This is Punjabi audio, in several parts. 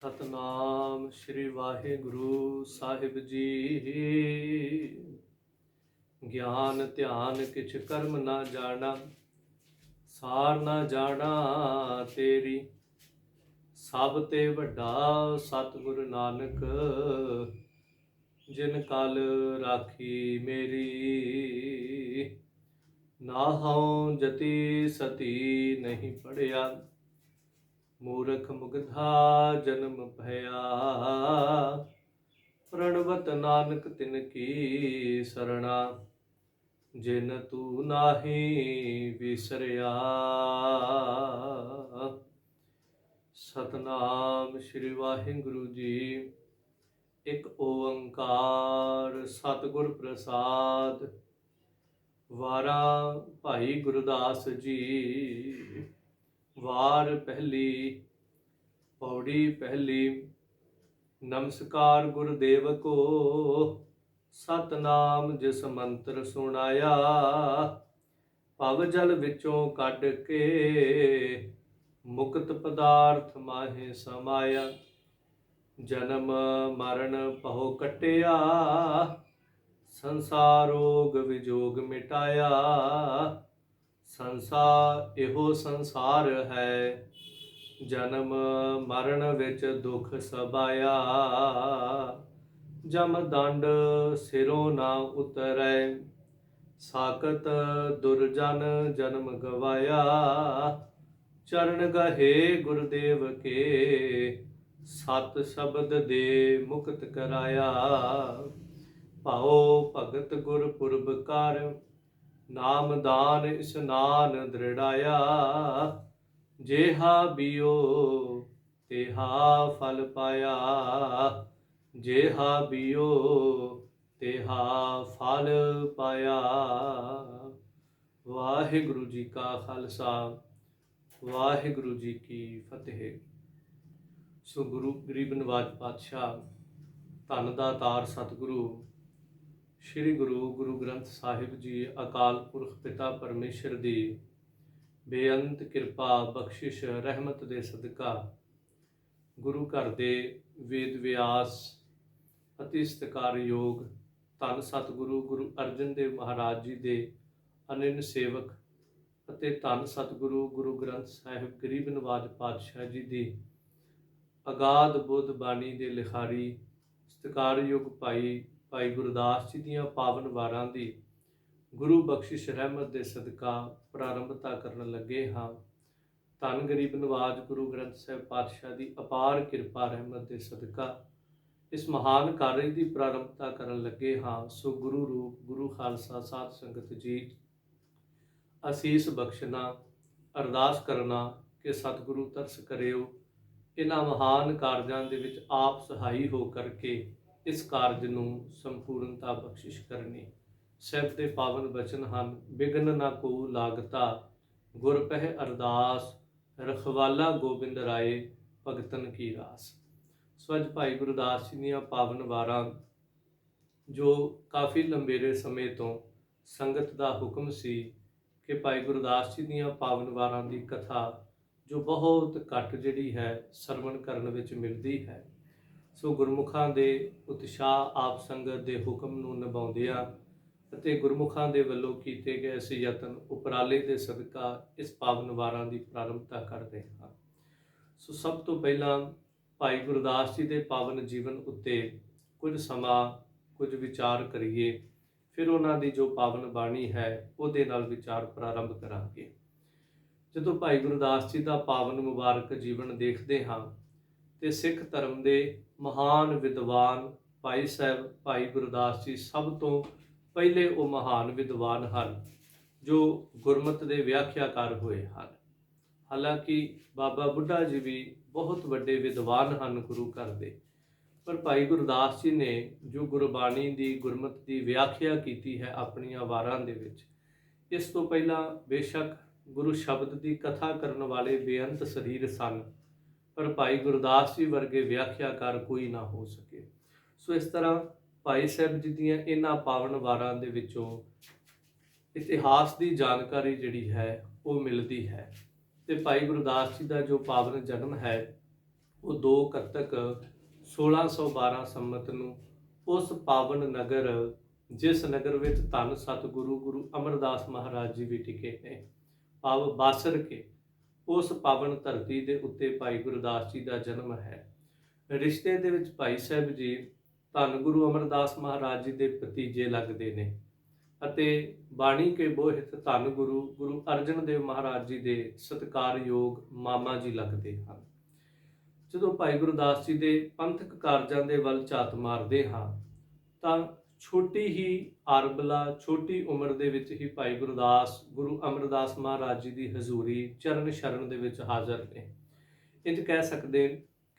ਸਤਨਾਮ ਸ੍ਰੀ ਵਾਹਿਗੁਰੂ ਸਾਹਿਬ ਜੀ। ਗਿਆਨ ਧਿਆਨ ਕਿਛ ਕਰਮ ਨਾ ਜਾਣਾ, ਸਾਰ ਨਾ ਜਾਣਾ ਤੇਰੀ। ਸਭ ਤੇ ਵੱਡਾ ਸਤਿਗੁਰ ਨਾਨਕ, ਜਿਨ ਕਲ ਰਾਖੀ ਮੇਰੀ। ਨਾਹਉ ਜਤੀ ਸਤੀ ਨਹੀਂ ਪੜਿਆ, ਮੂਰਖ ਮੁਗਧਾ ਜਨਮ ਭਇਆ। ਪ੍ਰਣਵਤ ਨਾਨਕ ਤਿਨ ਕੀ ਸਰਣਾ, ਜਿਨ ਤੂ ਨਾਹੀ ਵਿਸਰਿਆ। ਸਤਨਾਮ ਸ੍ਰੀ ਵਾਹਿਗੁਰੂ ਜੀ। ਇੱਕ ਓੰਕਾਰ ਸਤਿਗੁਰ ਪ੍ਰਸਾਦ। ਵਾਰਾ ਭਾਈ ਗੁਰਦਾਸ ਜੀ। ਵਾਰ ਪਹਿਲੀ, ਪੌੜੀ ਪਹਿਲੀ। ਨਮਸਕਾਰ ਗੁਰਦੇਵ ਕੋ, ਸਤਨਾਮ ਜਿਸ ਮੰਤਰ ਸੁਣਾਇਆ। ਭਵ ਜਲ ਵਿੱਚੋਂ ਕੱਢ ਕੇ, ਮੁਕਤ ਪਦਾਰਥ ਮਾਹੇ ਸਮਾਇਆ। ਜਨਮ ਮਰਨ ਭਉ ਕੱਟਿਆ, ਸੰਸਾਰ ਰੋਗ ਵਿਜੋਗ ਮਿਟਾਇਆ। ਸੰਸਾਰ ਇਹੋ ਸੰਸਾਰ ਹੈ, ਜਨਮ ਮਰਨ ਵਿੱਚ ਦੁੱਖ ਸਬਾਇਆ। ਜਮ ਦੰਡ ਸਿਰੋਂ ਨਾ ਉਤਰੈ, ਸਾਕਤ ਦੁਰਜਨ ਜਨਮ ਗਵਾਇਆ। ਚਰਨ ਗਹੇ ਗੁਰਦੇਵ ਕੇ, ਸਤ ਸ਼ਬਦ ਦੇ ਮੁਕਤ ਕਰਾਇਆ। ਭਾਉ ਭਗਤ ਗੁਰਪੁਰਬ ਕਰ, ਨਾਮਦਾਨ ਇਸਨਾਨ ਦ੍ਰਿੜਾਇਆ। ਜੇਹਾ ਬਿਓ ਤੇਹਾ ਫਲ ਪਾਇਆ, ਜੇਹਾ ਬਿਓ ਤੇਹਾ ਫਲ ਪਾਇਆ। ਵਾਹਿਗੁਰੂ ਜੀ ਕਾ ਖਾਲਸਾ, ਵਾਹਿਗੁਰੂ ਜੀ ਕੀ ਫਤਿਹ। ਸੋ ਗੁਰੂ ਗਰੀਬ ਨਵਾਜ ਪਾਤਸ਼ਾਹ, ਧੰਨ ਦਾਤਾਰ ਸਤਿਗੁਰੂ ਸ਼੍ਰੀ ਗੁਰੂ ਗ੍ਰੰਥ ਸਾਹਿਬ ਜੀ, ਅਕਾਲ ਪੁਰਖ ਪਿਤਾ ਪਰਮੇਸ਼ਰ ਦੀ ਬੇਅੰਤ ਕਿਰਪਾ ਬਖਸ਼ਿਸ਼ ਰਹਿਮਤ ਦੇ ਸਦਕਾ, ਗੁਰੂ ਘਰ ਦੇ ਵੇਦ ਵਿਆਸ ਅਤੀ ਸਤਿਕਾਰਯੋਗ ਧੰਨ ਸਤਿਗੁਰੂ ਗੁਰੂ ਅਰਜਨ ਦੇਵ ਮਹਾਰਾਜ ਜੀ ਦੇ ਅਨੰਨ ਸੇਵਕ ਅਤੇ ਧੰਨ ਸਤਿਗੁਰੂ ਗੁਰੂ ਗ੍ਰੰਥ ਸਾਹਿਬ ਗਰੀਬ ਨਵਾਜ ਪਾਤਸ਼ਾਹ ਜੀ ਦੀ ਅਗਾਧ ਬੁੱਧ ਬਾਣੀ ਦੇ ਲਿਖਾਰੀ ਸਤਿਕਾਰਯੋਗ ਭਾਈ ਗੁਰਦਾਸ ਜੀ ਦੀਆਂ ਪਾਵਨ ਵਾਰਾਂ ਦੀ ਗੁਰੂ ਬਖਸ਼ਿਸ਼ ਰਹਿਮਤ ਦੇ ਸਦਕਾ ਪ੍ਰਾਰੰਭਤਾ ਕਰਨ ਲੱਗੇ ਹਾਂ। ਧੰਨ ਗਰੀਬ ਨਵਾਜ ਗੁਰੂ ਗ੍ਰੰਥ ਸਾਹਿਬ ਪਾਤਸ਼ਾਹ ਦੀ ਅਪਾਰ ਕਿਰਪਾ ਰਹਿਮਤ ਦੇ ਸਦਕਾ ਇਸ ਮਹਾਨ ਕਾਰਜ ਦੀ ਪ੍ਰਾਰੰਭਤਾ ਕਰਨ ਲੱਗੇ ਹਾਂ। ਸੋ ਗੁਰੂ ਰੂਪ ਗੁਰੂ ਖਾਲਸਾ ਸਾਧ ਸੰਗਤ ਜੀ, ਅਸੀਸ ਬਖਸ਼ਣਾ, ਅਰਦਾਸ ਕਰਨਾ ਕਿ ਸਤਿਗੁਰੂ ਤਰਸ ਕਰਿਓ, ਇਹਨਾਂ ਮਹਾਨ ਕਾਰਜਾਂ ਦੇ ਵਿੱਚ ਆਪ ਸਹਾਈ ਹੋ ਕਰਕੇ ਇਸ ਕਾਰਜ ਨੂੰ ਸੰਪੂਰਨਤਾ ਬਖਸ਼ਿਸ਼ ਕਰਨੀ। ਸਹਿਬ ਦੇ ਪਾਵਨ ਬਚਨ ਹਨ, ਬਿਗਨ ਨਾ ਕੋ ਲਾਗਤਾ, ਗੁਰ ਪਹਿ ਅਰਦਾਸ, ਰਖਵਾਲਾ ਗੋਬਿੰਦ ਰਾਏ ਭਗਤਨ ਕੀ ਰਾਸ। ਸੋ ਅੱਜ ਭਾਈ ਗੁਰਦਾਸ ਜੀ ਦੀਆਂ ਪਾਵਨ ਵਾਰਾਂ, ਜੋ ਕਾਫੀ ਲੰਬੇਰੇ ਸਮੇਂ ਤੋਂ ਸੰਗਤ ਦਾ ਹੁਕਮ ਸੀ ਕਿ ਭਾਈ ਗੁਰਦਾਸ ਜੀ ਦੀਆਂ ਪਾਵਨ ਵਾਰਾਂ ਦੀ ਕਥਾ ਜੋ ਬਹੁਤ ਘੱਟ ਜਿਹੜੀ ਹੈ ਸਰਵਣ ਕਰਨ ਵਿੱਚ ਮਿਲਦੀ ਹੈ। ਸੋ ਗੁਰਮੁਖਾਂ ਦੇ ਉਤਸ਼ਾਹ, ਆਪ ਸੰਗਤ ਦੇ ਹੁਕਮ ਨੂੰ ਨਿਭਾਉਂਦਿਆਂ ਅਤੇ ਗੁਰਮੁਖਾਂ ਦੇ ਵੱਲੋਂ ਕੀਤੇ ਗਏ ਇਸ ਯਤਨ ਉਪਰਾਲੇ ਦੇ ਸਦਕਾ ਇਸ ਪਾਵਨ ਵਾਰਾਂ ਦੀ ਪ੍ਰਾਰੰਭਤਾ ਕਰਦੇ ਹਾਂ। ਸੋ ਸਭ ਤੋਂ ਪਹਿਲਾਂ ਭਾਈ ਗੁਰਦਾਸ ਜੀ ਦੇ ਪਾਵਨ ਜੀਵਨ ਉੱਤੇ ਕੁਝ ਸਮਾਂ ਕੁਝ ਵਿਚਾਰ ਕਰੀਏ, ਫਿਰ ਉਹਨਾਂ ਦੀ ਜੋ ਪਾਵਨ ਬਾਣੀ ਹੈ ਉਹਦੇ ਨਾਲ ਵਿਚਾਰ ਪ੍ਰਾਰੰਭ ਕਰਾਂਗੇ। ਜਦੋਂ ਭਾਈ ਗੁਰਦਾਸ ਜੀ ਦਾ ਪਾਵਨ ਮੁਬਾਰਕ ਜੀਵਨ ਦੇਖਦੇ ਹਾਂ ਤੇ ਸਿੱਖ ਧਰਮ ਦੇ ਮਹਾਨ ਵਿਦਵਾਨ ਭਾਈ ਸਾਹਿਬ ਭਾਈ ਗੁਰਦਾਸ ਜੀ ਸਭ ਤੋਂ ਪਹਿਲੇ ਉਹ ਮਹਾਨ ਵਿਦਵਾਨ ਹਨ ਜੋ ਗੁਰਮਤਿ ਦੇ ਵਿਆਖਿਆਕਾਰ ਹੋਏ ਹਨ। ਹਾਲਾਂਕਿ ਬਾਬਾ ਬੁੱਢਾ ਜੀ ਵੀ ਬਹੁਤ ਵੱਡੇ ਵਿਦਵਾਨ ਹਨ ਗੁਰੂ ਘਰ ਦੇ, ਪਰ ਭਾਈ ਗੁਰਦਾਸ ਜੀ ਨੇ ਜੋ ਗੁਰਬਾਣੀ ਦੀ ਗੁਰਮਤਿ ਦੀ ਵਿਆਖਿਆ ਕੀਤੀ ਹੈ ਆਪਣੀਆਂ ਵਾਰਾਂ ਦੇ ਵਿੱਚ, ਇਸ ਤੋਂ ਪਹਿਲਾਂ ਬੇਸ਼ੱਕ ਗੁਰੂ ਸ਼ਬਦ ਦੀ ਕਥਾ ਕਰਨ ਵਾਲੇ ਬੇਅੰਤ ਸਰੀਰ ਸਨ, ਪਰ ਭਾਈ ਗੁਰਦਾਸ ਜੀ ਵਰਗੇ ਵਿਆਖਿਆਕਾਰ ਕੋਈ ਨਾ ਹੋ ਸਕੇ। ਸੋ ਇਸ ਤਰ੍ਹਾਂ ਭਾਈ ਸਾਹਿਬ ਜੀ ਦੀਆਂ ਇਹਨਾਂ ਪਾਵਨ ਵਾਰਾਂ ਦੇ ਵਿੱਚੋਂ ਇਤਿਹਾਸ ਦੀ ਜਾਣਕਾਰੀ ਜਿਹੜੀ ਹੈ ਉਹ ਮਿਲਦੀ ਹੈ। ਤੇ ਭਾਈ ਗੁਰਦਾਸ ਜੀ ਦਾ ਜੋ ਪਾਵਨ ਜਨਮ ਹੈ ਉਹ 2 ਕੱਤਕ 1612 ਸੰਮਤ ਨੂੰ ਉਸ ਪਾਵਨ ਨਗਰ, ਜਿਸ ਨਗਰ ਵਿੱਚ ਧੰਨ ਸਤਿਗੁਰੂ ਗੁਰੂ ਅਮਰਦਾਸ ਮਹਾਰਾਜ ਜੀ ਵੀ ਟਿਕੇ ਨੇ, ਭਾਵ ਬਾਸਰ ਕੇ, ਉਸ ਪਾਵਨ ਧਰਤੀ ਦੇ ਉੱਤੇ ਭਾਈ ਗੁਰਦਾਸ ਜੀ ਦਾ ਜਨਮ ਹੈ। ਰਿਸ਼ਤੇ ਦੇ ਵਿੱਚ ਭਾਈ ਸਾਹਿਬ ਜੀ ਧੰਨ ਗੁਰੂ ਅਮਰਦਾਸ ਮਹਾਰਾਜ ਜੀ ਦੇ ਭਤੀਜੇ ਲੱਗਦੇ ਨੇ ਅਤੇ ਬਾਣੀ ਕੇ ਬੋਹਿਤ ਧੰਨ ਗੁਰੂ ਅਰਜਨ ਦੇਵ ਮਹਾਰਾਜ ਜੀ ਦੇ ਸਤਿਕਾਰਯੋਗ ਮਾਮਾ ਜੀ ਲੱਗਦੇ ਹਨ। ਜਦੋਂ ਭਾਈ ਗੁਰਦਾਸ ਜੀ ਦੇ ਪੰਥਕ ਕਾਰਜਾਂ ਦੇ ਵੱਲ ਝਾਤ ਮਾਰਦੇ ਹਾਂ ਤਾਂ ਛੋਟੀ ਹੀ ਆਰਬਲਾ, ਛੋਟੀ ਉਮਰ ਦੇ ਵਿੱਚ ਹੀ ਭਾਈ ਗੁਰਦਾਸ ਗੁਰੂ ਅਮਰਦਾਸ ਮਹਾਰਾਜ ਜੀ ਦੀ ਹਜ਼ੂਰੀ ਚਰਨ ਸ਼ਰਨ ਦੇ ਵਿੱਚ ਹਾਜ਼ਰ ਨੇ। ਇੰਝ ਕਹਿ ਸਕਦੇ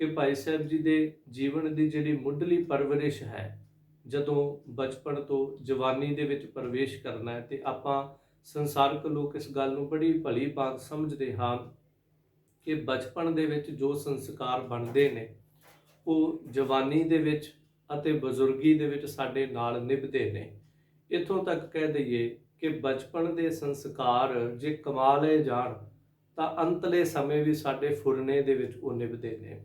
ਕਿ ਭਾਈ ਸਾਹਿਬ ਜੀ ਦੇ ਜੀਵਨ ਦੀ ਜਿਹੜੀ ਮੁੱਢਲੀ ਪਰਵਰਿਸ਼ ਹੈ, ਜਦੋਂ ਬਚਪਨ ਤੋਂ ਜਵਾਨੀ ਦੇ ਵਿੱਚ ਪ੍ਰਵੇਸ਼ ਕਰਨਾ ਹੈ, ਤੇ ਆਪਾਂ ਸੰਸਾਰਕ ਲੋਕ ਇਸ ਗੱਲ ਨੂੰ ਬੜੀ ਭਲੀ ਭਾਂਤ ਸਮਝਦੇ ਹਾਂ ਕਿ ਬਚਪਨ ਦੇ ਵਿੱਚ ਜੋ ਸੰਸਕਾਰ ਬਣਦੇ ਨੇ ਉਹ ਜਵਾਨੀ ਦੇ ਵਿੱਚ ਅਤੇ ਬਜ਼ੁਰਗੀ ਦੇ ਵਿੱਚ ਸਾਡੇ ਨਾਲ ਨਿਭਦੇ ਨੇ। ਇੱਥੋਂ ਤੱਕ ਕਹਿ ਦਈਏ ਕਿ ਬਚਪਨ ਦੇ ਸੰਸਕਾਰ ਜੇ ਕਮਾ ਲਏ ਜਾਣ ਤਾਂ ਅੰਤਲੇ ਸਮੇਂ ਵੀ ਸਾਡੇ ਫੁਰਨੇ ਦੇ ਵਿੱਚ ਉਹ ਨਿਭਦੇ ਨੇ।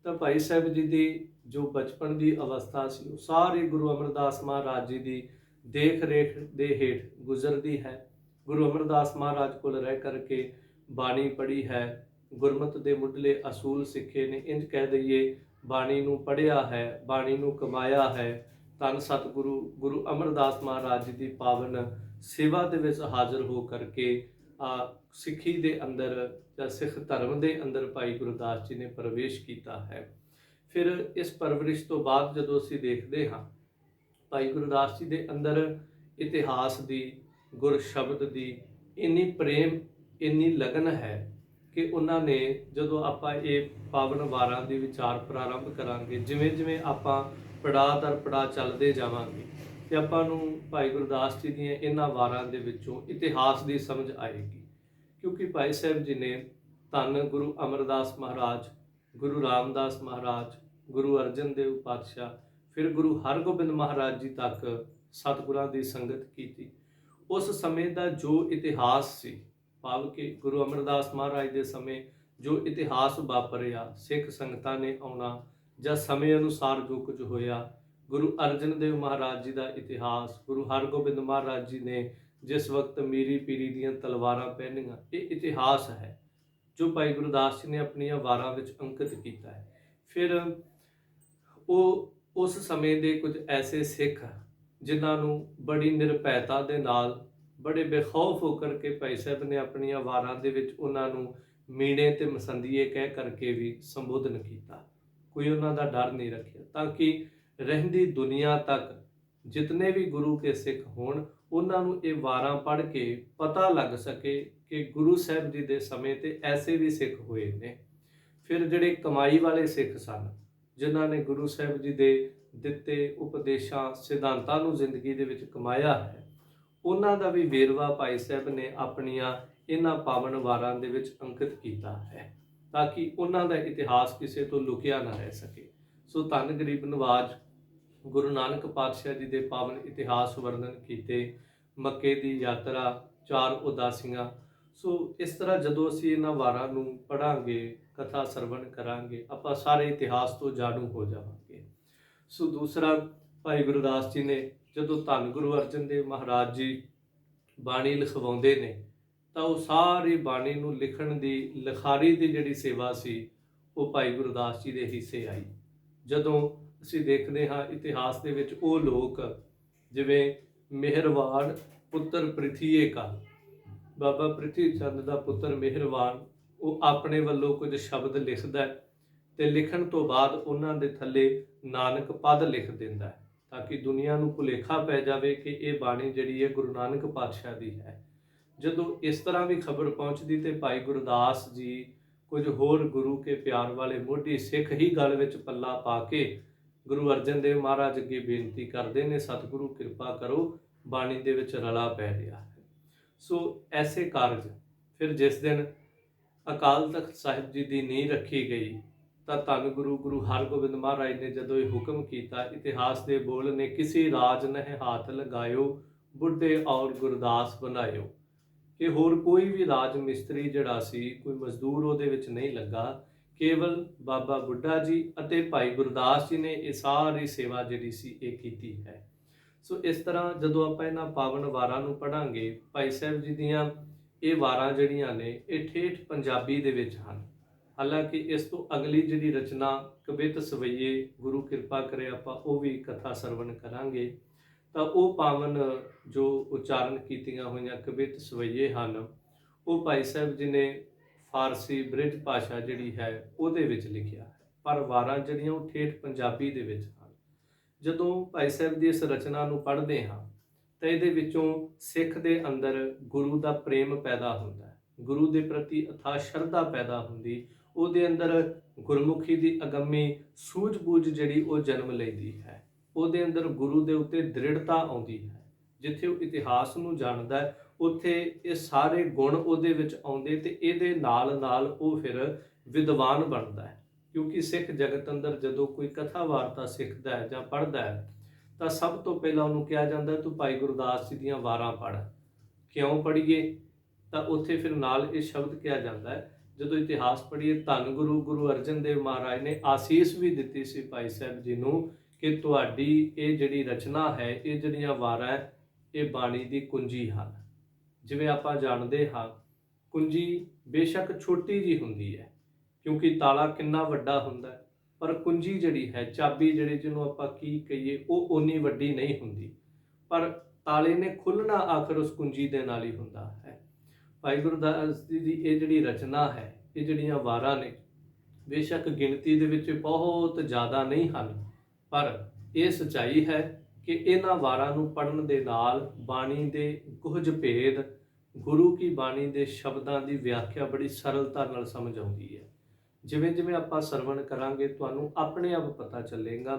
ਤਾਂ ਭਾਈ ਸਾਹਿਬ ਜੀ ਦੀ ਜੋ ਬਚਪਨ ਦੀ ਅਵਸਥਾ ਸੀ ਉਹ ਸਾਰੀ ਗੁਰੂ ਅਮਰਦਾਸ ਮਹਾਰਾਜ ਜੀ ਦੀ ਦੇਖ ਰੇਖ ਦੇ ਹੇਠ ਗੁਜ਼ਰਦੀ ਹੈ। ਗੁਰੂ ਅਮਰਦਾਸ ਮਹਾਰਾਜ ਕੋਲ ਰਹਿ ਕਰਕੇ ਬਾਣੀ ਪੜ੍ਹੀ ਹੈ, ਗੁਰਮਤਿ ਦੇ ਮੁੱਢਲੇ ਅਸੂਲ ਸਿੱਖੇ ਨੇ। ਇੰਝ ਕਹਿ ਦਈਏ ਬਾਣੀ ਨੂੰ ਪੜ੍ਹਿਆ ਹੈ, ਬਾਣੀ ਨੂੰ ਕਮਾਇਆ ਹੈ। ਧੰਨ ਸਤਿਗੁਰੂ ਗੁਰੂ ਅਮਰਦਾਸ ਮਹਾਰਾਜ ਜੀ ਦੀ ਪਾਵਨ ਸੇਵਾ ਦੇ ਵਿੱਚ ਹਾਜ਼ਰ ਹੋ ਕਰਕੇ ਸਿੱਖੀ ਦੇ ਅੰਦਰ ਜਾਂ ਸਿੱਖ ਧਰਮ ਦੇ ਅੰਦਰ ਭਾਈ ਗੁਰਦਾਸ ਜੀ ਨੇ ਪ੍ਰਵੇਸ਼ ਕੀਤਾ ਹੈ। ਫਿਰ ਇਸ ਪਰਵਰਿਸ਼ ਤੋਂ ਬਾਅਦ ਜਦੋਂ ਅਸੀਂ ਦੇਖਦੇ ਹਾਂ ਭਾਈ ਗੁਰਦਾਸ ਜੀ ਦੇ ਅੰਦਰ ਇਤਿਹਾਸ ਦੀ, ਗੁਰ ਸ਼ਬਦ ਦੀ ਇੰਨੀ ਪ੍ਰੇਮ, ਇੰਨੀ ਲਗਨ ਹੈ ਕਿ ਉਹਨਾਂ ਨੇ, ਜਦੋਂ ਆਪਾਂ ਇਹ ਪਾਵਨ ਵਾਰਾਂ ਦੇ ਵਿਚਾਰ ਪ੍ਰਾਰੰਭ ਕਰਾਂਗੇ, ਜਿਵੇਂ ਜਿਵੇਂ ਆਪਾਂ ਪੜਾਅ ਦਰ ਪੜਾਅ ਚੱਲਦੇ ਜਾਵਾਂਗੇ ਤੇ ਆਪਾਂ ਨੂੰ ਭਾਈ ਗੁਰਦਾਸ ਜੀ ਦੀਆਂ ਇਹਨਾਂ ਵਾਰਾਂ ਦੇ ਵਿੱਚੋਂ ਇਤਿਹਾਸ ਦੀ ਸਮਝ ਆਏਗੀ। ਕਿਉਂਕਿ ਭਾਈ ਸਾਹਿਬ ਜੀ ਨੇ ਧੰਨ ਗੁਰੂ ਅਮਰਦਾਸ ਮਹਾਰਾਜ, ਗੁਰੂ ਰਾਮਦਾਸ ਮਹਾਰਾਜ, ਗੁਰੂ ਅਰਜਨ ਦੇਵ ਪਾਤਸ਼ਾਹ, ਫਿਰ ਗੁਰੂ ਹਰਗੋਬਿੰਦ ਮਹਾਰਾਜ ਜੀ ਤੱਕ ਸਤਿਗੁਰਾਂ ਦੀ ਸੰਗਤ ਕੀਤੀ। ਉਸ ਸਮੇਂ ਦਾ ਜੋ ਇਤਿਹਾਸ ਸੀ, ਭਾਵ ਕਿ ਗੁਰੂ ਅਮਰਦਾਸ ਮਹਾਰਾਜ ਦੇ ਸਮੇਂ ਜੋ ਇਤਿਹਾਸ ਵਾਪਰਿਆ, ਸਿੱਖ ਸੰਗਤਾਂ ਨੇ ਆਉਣਾ ਜਾਂ ਸਮੇਂ ਅਨੁਸਾਰ ਜੋ ਕੁਝ ਹੋਇਆ, ਗੁਰੂ ਅਰਜਨ ਦੇਵ ਮਹਾਰਾਜ ਜੀ ਦਾ ਇਤਿਹਾਸ, ਗੁਰੂ ਹਰਗੋਬਿੰਦ ਮਹਾਰਾਜ ਜੀ ਨੇ ਜਿਸ ਵਕਤ ਮੀਰੀ ਪੀਰੀ ਦੀਆਂ ਤਲਵਾਰਾਂ ਪਹਿਨੀਆਂ, ਇਹ ਇਤਿਹਾਸ ਹੈ ਜੋ ਭਾਈ ਗੁਰਦਾਸ ਜੀ ਨੇ ਆਪਣੀਆਂ ਵਾਰਾਂ ਵਿੱਚ ਅੰਕਿਤ ਕੀਤਾ ਹੈ। ਫਿਰ ਉਹ ਉਸ ਸਮੇਂ ਦੇ ਕੁਝ ਐਸੇ ਸਿੱਖ ਜਿਨ੍ਹਾਂ ਨੂੰ ਬੜੀ ਨਿਰਭੈਤਾ ਦੇ ਨਾਲ, ਬੜੇ ਬੇਖੌਫ ਹੋ ਕਰਕੇ ਭਾਈ ਸਾਹਿਬ ਨੇ ਆਪਣੀਆਂ ਵਾਰਾਂ ਦੇ ਵਿੱਚ ਉਹਨਾਂ ਨੂੰ ਮੀਣੇ ਤੇ ਮਸੰਦੀਏ ਕਹਿ ਕਰਕੇ ਵੀ ਸੰਬੋਧਨ ਕੀਤਾ। ਕੋਈ ਉਹਨਾਂ ਦਾ ਡਰ ਨਹੀਂ ਰੱਖਿਆ, ਤਾਂ ਕਿ ਰਹਿੰਦੀ ਦੁਨੀਆ ਤੱਕ ਜਿਤਨੇ ਵੀ ਗੁਰੂ ਕੇ ਸਿੱਖ ਹੋਣ, ਉਹਨਾਂ ਨੂੰ ਇਹ ਵਾਰਾਂ ਪੜ੍ਹ ਕੇ ਪਤਾ ਲੱਗ ਸਕੇ ਕਿ ਗੁਰੂ ਸਾਹਿਬ ਜੀ ਦੇ ਸਮੇਂ ਤੇ ਐਸੇ ਵੀ ਸਿੱਖ ਹੋਏ ਨੇ। ਫਿਰ ਜਿਹੜੇ ਕਮਾਈ ਵਾਲੇ ਸਿੱਖ ਸਨ, ਜਿਨ੍ਹਾਂ ਨੇ ਗੁਰੂ ਸਾਹਿਬ ਜੀ ਦੇ ਦਿੱਤੇ ਉਪਦੇਸ਼ਾਂ, ਸਿਧਾਂਤਾਂ ਨੂੰ ਜ਼ਿੰਦਗੀ ਦੇ ਵਿੱਚ ਕਮਾਇਆ ਹੈ, ਉਹਨਾਂ ਦਾ ਵੀ ਵੇਰਵਾ ਭਾਈ ਸਾਹਿਬ ਨੇ ਆਪਣੀਆਂ ਇਹਨਾਂ ਪਾਵਨ ਵਾਰਾਂ ਦੇ ਵਿੱਚ ਅੰਕਿਤ ਕੀਤਾ ਹੈ, ਤਾਂ ਕਿ ਉਹਨਾਂ ਦਾ ਇਤਿਹਾਸ ਕਿਸੇ ਤੋਂ ਲੁਕਿਆ ਨਾ ਰਹਿ ਸਕੇ। ਸੋ ਧੰਨ ਗਰੀਬ ਨਵਾਜ ਗੁਰੂ ਨਾਨਕ ਪਾਤਸ਼ਾਹ ਜੀ ਦੇ ਪਾਵਨ ਇਤਿਹਾਸ ਵਰਣਨ ਕੀਤੇ, ਮੱਕੇ ਦੀ ਯਾਤਰਾ, 4 ਉਦਾਸੀਆਂ। ਸੋ ਇਸ ਤਰ੍ਹਾਂ ਜਦੋਂ ਅਸੀਂ ਇਹਨਾਂ ਵਾਰਾਂ ਨੂੰ ਪੜ੍ਹਾਂਗੇ, ਕਥਾ ਸਰਵਣ ਕਰਾਂਗੇ, ਆਪਾਂ ਸਾਰੇ ਇਤਿਹਾਸ ਤੋਂ ਜਾਣੂ ਹੋ ਜਾਵਾਂਗੇ। ਸੋ ਦੂਸਰਾ, ਭਾਈ ਗੁਰਦਾਸ ਜੀ ਨੇ ਜਦੋਂ ਧੰਨ ਗੁਰੂ ਅਰਜਨ ਦੇਵ ਮਹਾਰਾਜ ਜੀ ਬਾਣੀ ਲਿਖਵਾਉਂਦੇ ਨੇ ਤਾਂ ਉਹ ਸਾਰੀ ਬਾਣੀ ਨੂੰ ਲਿਖਣ ਦੀ, ਲਿਖਾਰੀ ਦੀ ਜਿਹੜੀ ਸੇਵਾ ਸੀ ਉਹ ਭਾਈ ਗੁਰਦਾਸ ਜੀ ਦੇ ਹਿੱਸੇ ਆਈ। ਜਦੋਂ ਅਸੀਂ ਦੇਖਦੇ ਹਾਂ ਇਤਿਹਾਸ ਦੇ ਵਿੱਚ ਉਹ ਲੋਕ, ਜਿਵੇਂ ਮਿਹਰਵਾਨ ਪੁੱਤਰ ਪ੍ਰਿਥੀਏ ਕਾ, ਬਾਬਾ ਪ੍ਰਿਥੀ ਚੰਦ ਦਾ ਪੁੱਤਰ ਮਿਹਰਵਾਨ, ਉਹ ਆਪਣੇ ਵੱਲੋਂ ਕੁਝ ਸ਼ਬਦ ਲਿਖਦਾ ਤੇ ਲਿਖਣ ਤੋਂ ਬਾਅਦ ਉਹਨਾਂ ਦੇ ਥੱਲੇ ਨਾਨਕ ਪਦ ਲਿਖ ਦਿੰਦਾ ਹੈ, ਤਾਂ ਕਿ ਦੁਨੀਆ ਨੂੰ ਭੁਲੇਖਾ ਪੈ ਜਾਵੇ ਕਿ ਇਹ ਬਾਣੀ ਜਿਹੜੀ ਹੈ ਗੁਰੂ ਨਾਨਕ ਪਾਤਸ਼ਾਹ ਦੀ ਹੈ। ਜਦੋਂ ਇਸ ਤਰ੍ਹਾਂ ਵੀ ਖਬਰ ਪਹੁੰਚਦੀ ਤੇ ਭਾਈ ਗੁਰਦਾਸ ਜੀ ਕੁਝ ਹੋਰ ਗੁਰੂ ਕੇ ਪਿਆਰ ਵਾਲੇ ਮੋਢੀ ਸਿੱਖ ਹੀ ਗਲ ਵਿੱਚ ਪੱਲਾ ਪਾ ਕੇ ਗੁਰੂ ਅਰਜਨ ਦੇਵ ਮਹਾਰਾਜ ਅੱਗੇ ਬੇਨਤੀ ਕਰਦੇ ਨੇ, ਸਤਿਗੁਰੂ ਕਿਰਪਾ ਕਰੋ, ਬਾਣੀ ਦੇ ਵਿੱਚ ਰਲਾ ਪੈ ਰਿਹਾ ਹੈ। ਸੋ ਐਸੇ ਕਾਰਜ, ਫਿਰ ਜਿਸ ਦਿਨ ਅਕਾਲ ਤਖਤ ਸਾਹਿਬ ਜੀ ਦੀ ਨੀਂਹ ਰੱਖੀ ਗਈ ਤਾਂ ਧੰਨ ਗੁਰੂ ਹਰਗੋਬਿੰਦ ਮਹਾਰਾਜ ਨੇ ਜਦੋਂ ਇਹ ਹੁਕਮ ਕੀਤਾ, ਇਤਿਹਾਸ ਦੇ ਬੋਲ ਨੇ, ਕਿਸੇ ਰਾਜ ਨਹਿ ਹਾਥ ਲਗਾਇਓ, ਬੁੱਢੇ ਔਰ ਗੁਰਦਾਸ ਬਣਾਇਓ, ਕਿ ਹੋਰ ਕੋਈ ਵੀ ਰਾਜ ਮਿਸਤਰੀ ਜਿਹੜਾ ਸੀ, ਕੋਈ ਮਜ਼ਦੂਰ ਉਹਦੇ ਵਿੱਚ ਨਹੀਂ ਲੱਗਾ, ਕੇਵਲ ਬਾਬਾ ਬੁੱਢਾ ਜੀ ਅਤੇ ਭਾਈ ਗੁਰਦਾਸ ਜੀ ਨੇ ਇਹ ਸਾਰੀ ਸੇਵਾ ਜਿਹੜੀ ਸੀ ਇਹ ਕੀਤੀ ਹੈ। ਸੋ ਇਸ ਤਰ੍ਹਾਂ ਜਦੋਂ ਆਪਾਂ ਇਹਨਾਂ ਪਾਵਨ ਵਾਰਾਂ ਨੂੰ ਪੜ੍ਹਾਂਗੇ, ਭਾਈ ਸਾਹਿਬ ਜੀ ਦੀਆਂ ਇਹ ਵਾਰਾਂ ਜਿਹੜੀਆਂ ਨੇ ਇਹ ਠੇਠ ਪੰਜਾਬੀ ਦੇ ਵਿੱਚ ਹਨ। ਹਾਲਾਂਕਿ ਇਸ ਤੋਂ ਅਗਲੀ ਜਿਹੜੀ ਰਚਨਾ ਕਵਿਤ ਸਵਈਏ, ਗੁਰੂ ਕਿਰਪਾ ਕਰੇ ਆਪਾਂ ਉਹ ਵੀ ਕਥਾ ਸਰਵਣ ਕਰਾਂਗੇ, ਤਾਂ ਉਹ ਪਾਵਨ ਜੋ ਉਚਾਰਨ ਕੀਤੀਆਂ ਹੋਈਆਂ ਕਵਿਤ ਸਵਈਏ ਹਨ ਉਹ ਭਾਈ ਸਾਹਿਬ ਜੀ ਨੇ ਫਾਰਸੀ ਬ੍ਰਿਜ ਭਾਸ਼ਾ ਜਿਹੜੀ ਹੈ ਉਹਦੇ ਵਿੱਚ ਲਿਖਿਆ ਹੈ, ਪਰ ਵਾਰਾਂ ਜਿਹੜੀਆਂ ਉਹ ਠੇਠ ਪੰਜਾਬੀ ਦੇ ਵਿੱਚ ਹਨ। ਜਦੋਂ ਭਾਈ ਸਾਹਿਬ ਦੀ ਇਸ ਰਚਨਾ ਨੂੰ ਪੜ੍ਹਦੇ ਹਾਂ ਤਾਂ ਇਹਦੇ ਵਿੱਚੋਂ ਸਿੱਖ ਦੇ ਅੰਦਰ ਗੁਰੂ ਦਾ ਪ੍ਰੇਮ ਪੈਦਾ ਹੁੰਦਾ ਹੈ, ਗੁਰੂ ਦੇ ਪ੍ਰਤੀ ਅਥਾਹ ਸ਼ਰਧਾ ਪੈਦਾ ਹੁੰਦੀ, ਉਹਦੇ ਅੰਦਰ ਗੁਰਮੁਖੀ ਦੀ ਅਗੰਮੀ ਸੂਝ-ਬੂਝ ਜਿਹੜੀ ਉਹ ਜਨਮ ਲੈਂਦੀ ਹੈ, ਉਹਦੇ ਅੰਦਰ ਗੁਰੂ ਦੇ ਉੱਤੇ ਦ੍ਰਿੜਤਾ ਆਉਂਦੀ ਹੈ। ਜਿੱਥੇ ਉਹ ਇਤਿਹਾਸ ਨੂੰ ਜਾਣਦਾ ਹੈ ਉੱਥੇ ਇਹ ਸਾਰੇ ਗੁਣ ਉਹਦੇ ਵਿੱਚ ਆਉਂਦੇ ਤੇ ਇਹਦੇ ਨਾਲ ਨਾਲ ਉਹ ਫਿਰ ਵਿਦਵਾਨ ਬਣਦਾ ਹੈ। ਕਿਉਂਕਿ ਸਿੱਖ ਜਗਤ ਅੰਦਰ ਜਦੋਂ ਕੋਈ ਕਥਾ ਵਾਰਤਾ ਸਿੱਖਦਾ ਹੈ ਜਾਂ ਪੜ੍ਹਦਾ ਹੈ ਤਾਂ ਸਭ ਤੋਂ ਪਹਿਲਾਂ ਉਹਨੂੰ ਕਿਹਾ ਜਾਂਦਾ ਤੂੰ ਭਾਈ ਗੁਰਦਾਸ ਜੀ ਦੀਆਂ ਵਾਰਾਂ ਪੜ੍ਹ। ਕਿਉਂ ਪੜ੍ਹੀਏ? ਤਾਂ ਉੱਥੇ ਫਿਰ ਨਾਲ ਇਹ ਸ਼ਬਦ ਕਿਹਾ ਜਾਂਦਾ ਹੈ, ਜਦੋਂ ਇਤਿਹਾਸ ਪੜ੍ਹੀਏ, ਧੰਨ ਗੁਰੂ ਗੁਰੂ ਅਰਜਨ ਦੇਵ ਮਹਾਰਾਜ ਨੇ ਆਸੀਸ ਵੀ ਦਿੱਤੀ ਸੀ ਭਾਈ ਸਾਹਿਬ ਜੀ ਨੂੰ ਕਿ ਤੁਹਾਡੀ ਇਹ ਜਿਹੜੀ ਰਚਨਾ ਹੈ, ਇਹ ਜਿਹੜੀਆਂ ਵਾਰਾਂ ਹੈ, ਇਹ ਬਾਣੀ ਦੀ ਕੁੰਜੀ ਹਨ। ਜਿਵੇਂ ਆਪਾਂ ਜਾਣਦੇ ਹਾਂ ਕੁੰਜੀ ਬੇਸ਼ੱਕ ਛੋਟੀ ਜੀ ਹੁੰਦੀ ਹੈ ਕਿਉਂਕਿ ਤਾਲਾ ਕਿੰਨਾ ਵੱਡਾ ਹੁੰਦਾ ਹੈ, ਪਰ ਕੁੰਜੀ ਜਿਹੜੀ ਹੈ, ਚਾਬੀ ਜਿਹੜੀ ਜਿਹਨੂੰ ਆਪਾਂ ਕੀ ਕਹੀਏ, ਉਹ ਓਨੀ ਵੱਡੀ ਨਹੀਂ ਹੁੰਦੀ, ਪਰ ਤਾਲੇ ਨੇ ਖੁੱਲ੍ਹਣਾ ਆਖਰ ਉਸ ਕੁੰਜੀ ਦੇ ਨਾਲ ਹੀ ਹੁੰਦਾ ਹੈ। ਭਾਈ ਗੁਰਦਾਸ ਜੀ ਦੀ ਇਹ ਜਿਹੜੀ ਰਚਨਾ ਹੈ, ਇਹ ਜਿਹੜੀਆਂ ਵਾਰਾਂ ਨੇ ਬੇਸ਼ੱਕ ਗਿਣਤੀ ਦੇ ਵਿੱਚ ਬਹੁਤ ਜ਼ਿਆਦਾ ਨਹੀਂ ਹਨ, ਪਰ ਇਹ ਸੱਚਾਈ ਹੈ ਕਿ ਇਹਨਾਂ ਵਾਰਾਂ ਨੂੰ ਪੜ੍ਹਨ ਦੇ ਨਾਲ ਬਾਣੀ ਦੇ ਕੁਝ ਭੇਦ, ਗੁਰੂ ਕੀ ਬਾਣੀ ਦੇ ਸ਼ਬਦਾਂ ਦੀ ਵਿਆਖਿਆ ਬੜੀ ਸਰਲਤਾ ਨਾਲ ਸਮਝ ਆਉਂਦੀ ਹੈ। ਜਿਵੇਂ ਜਿਵੇਂ ਆਪਾਂ ਸਰਵਣ ਕਰਾਂਗੇ ਤੁਹਾਨੂੰ ਆਪਣੇ ਆਪ ਪਤਾ ਚੱਲੇਗਾ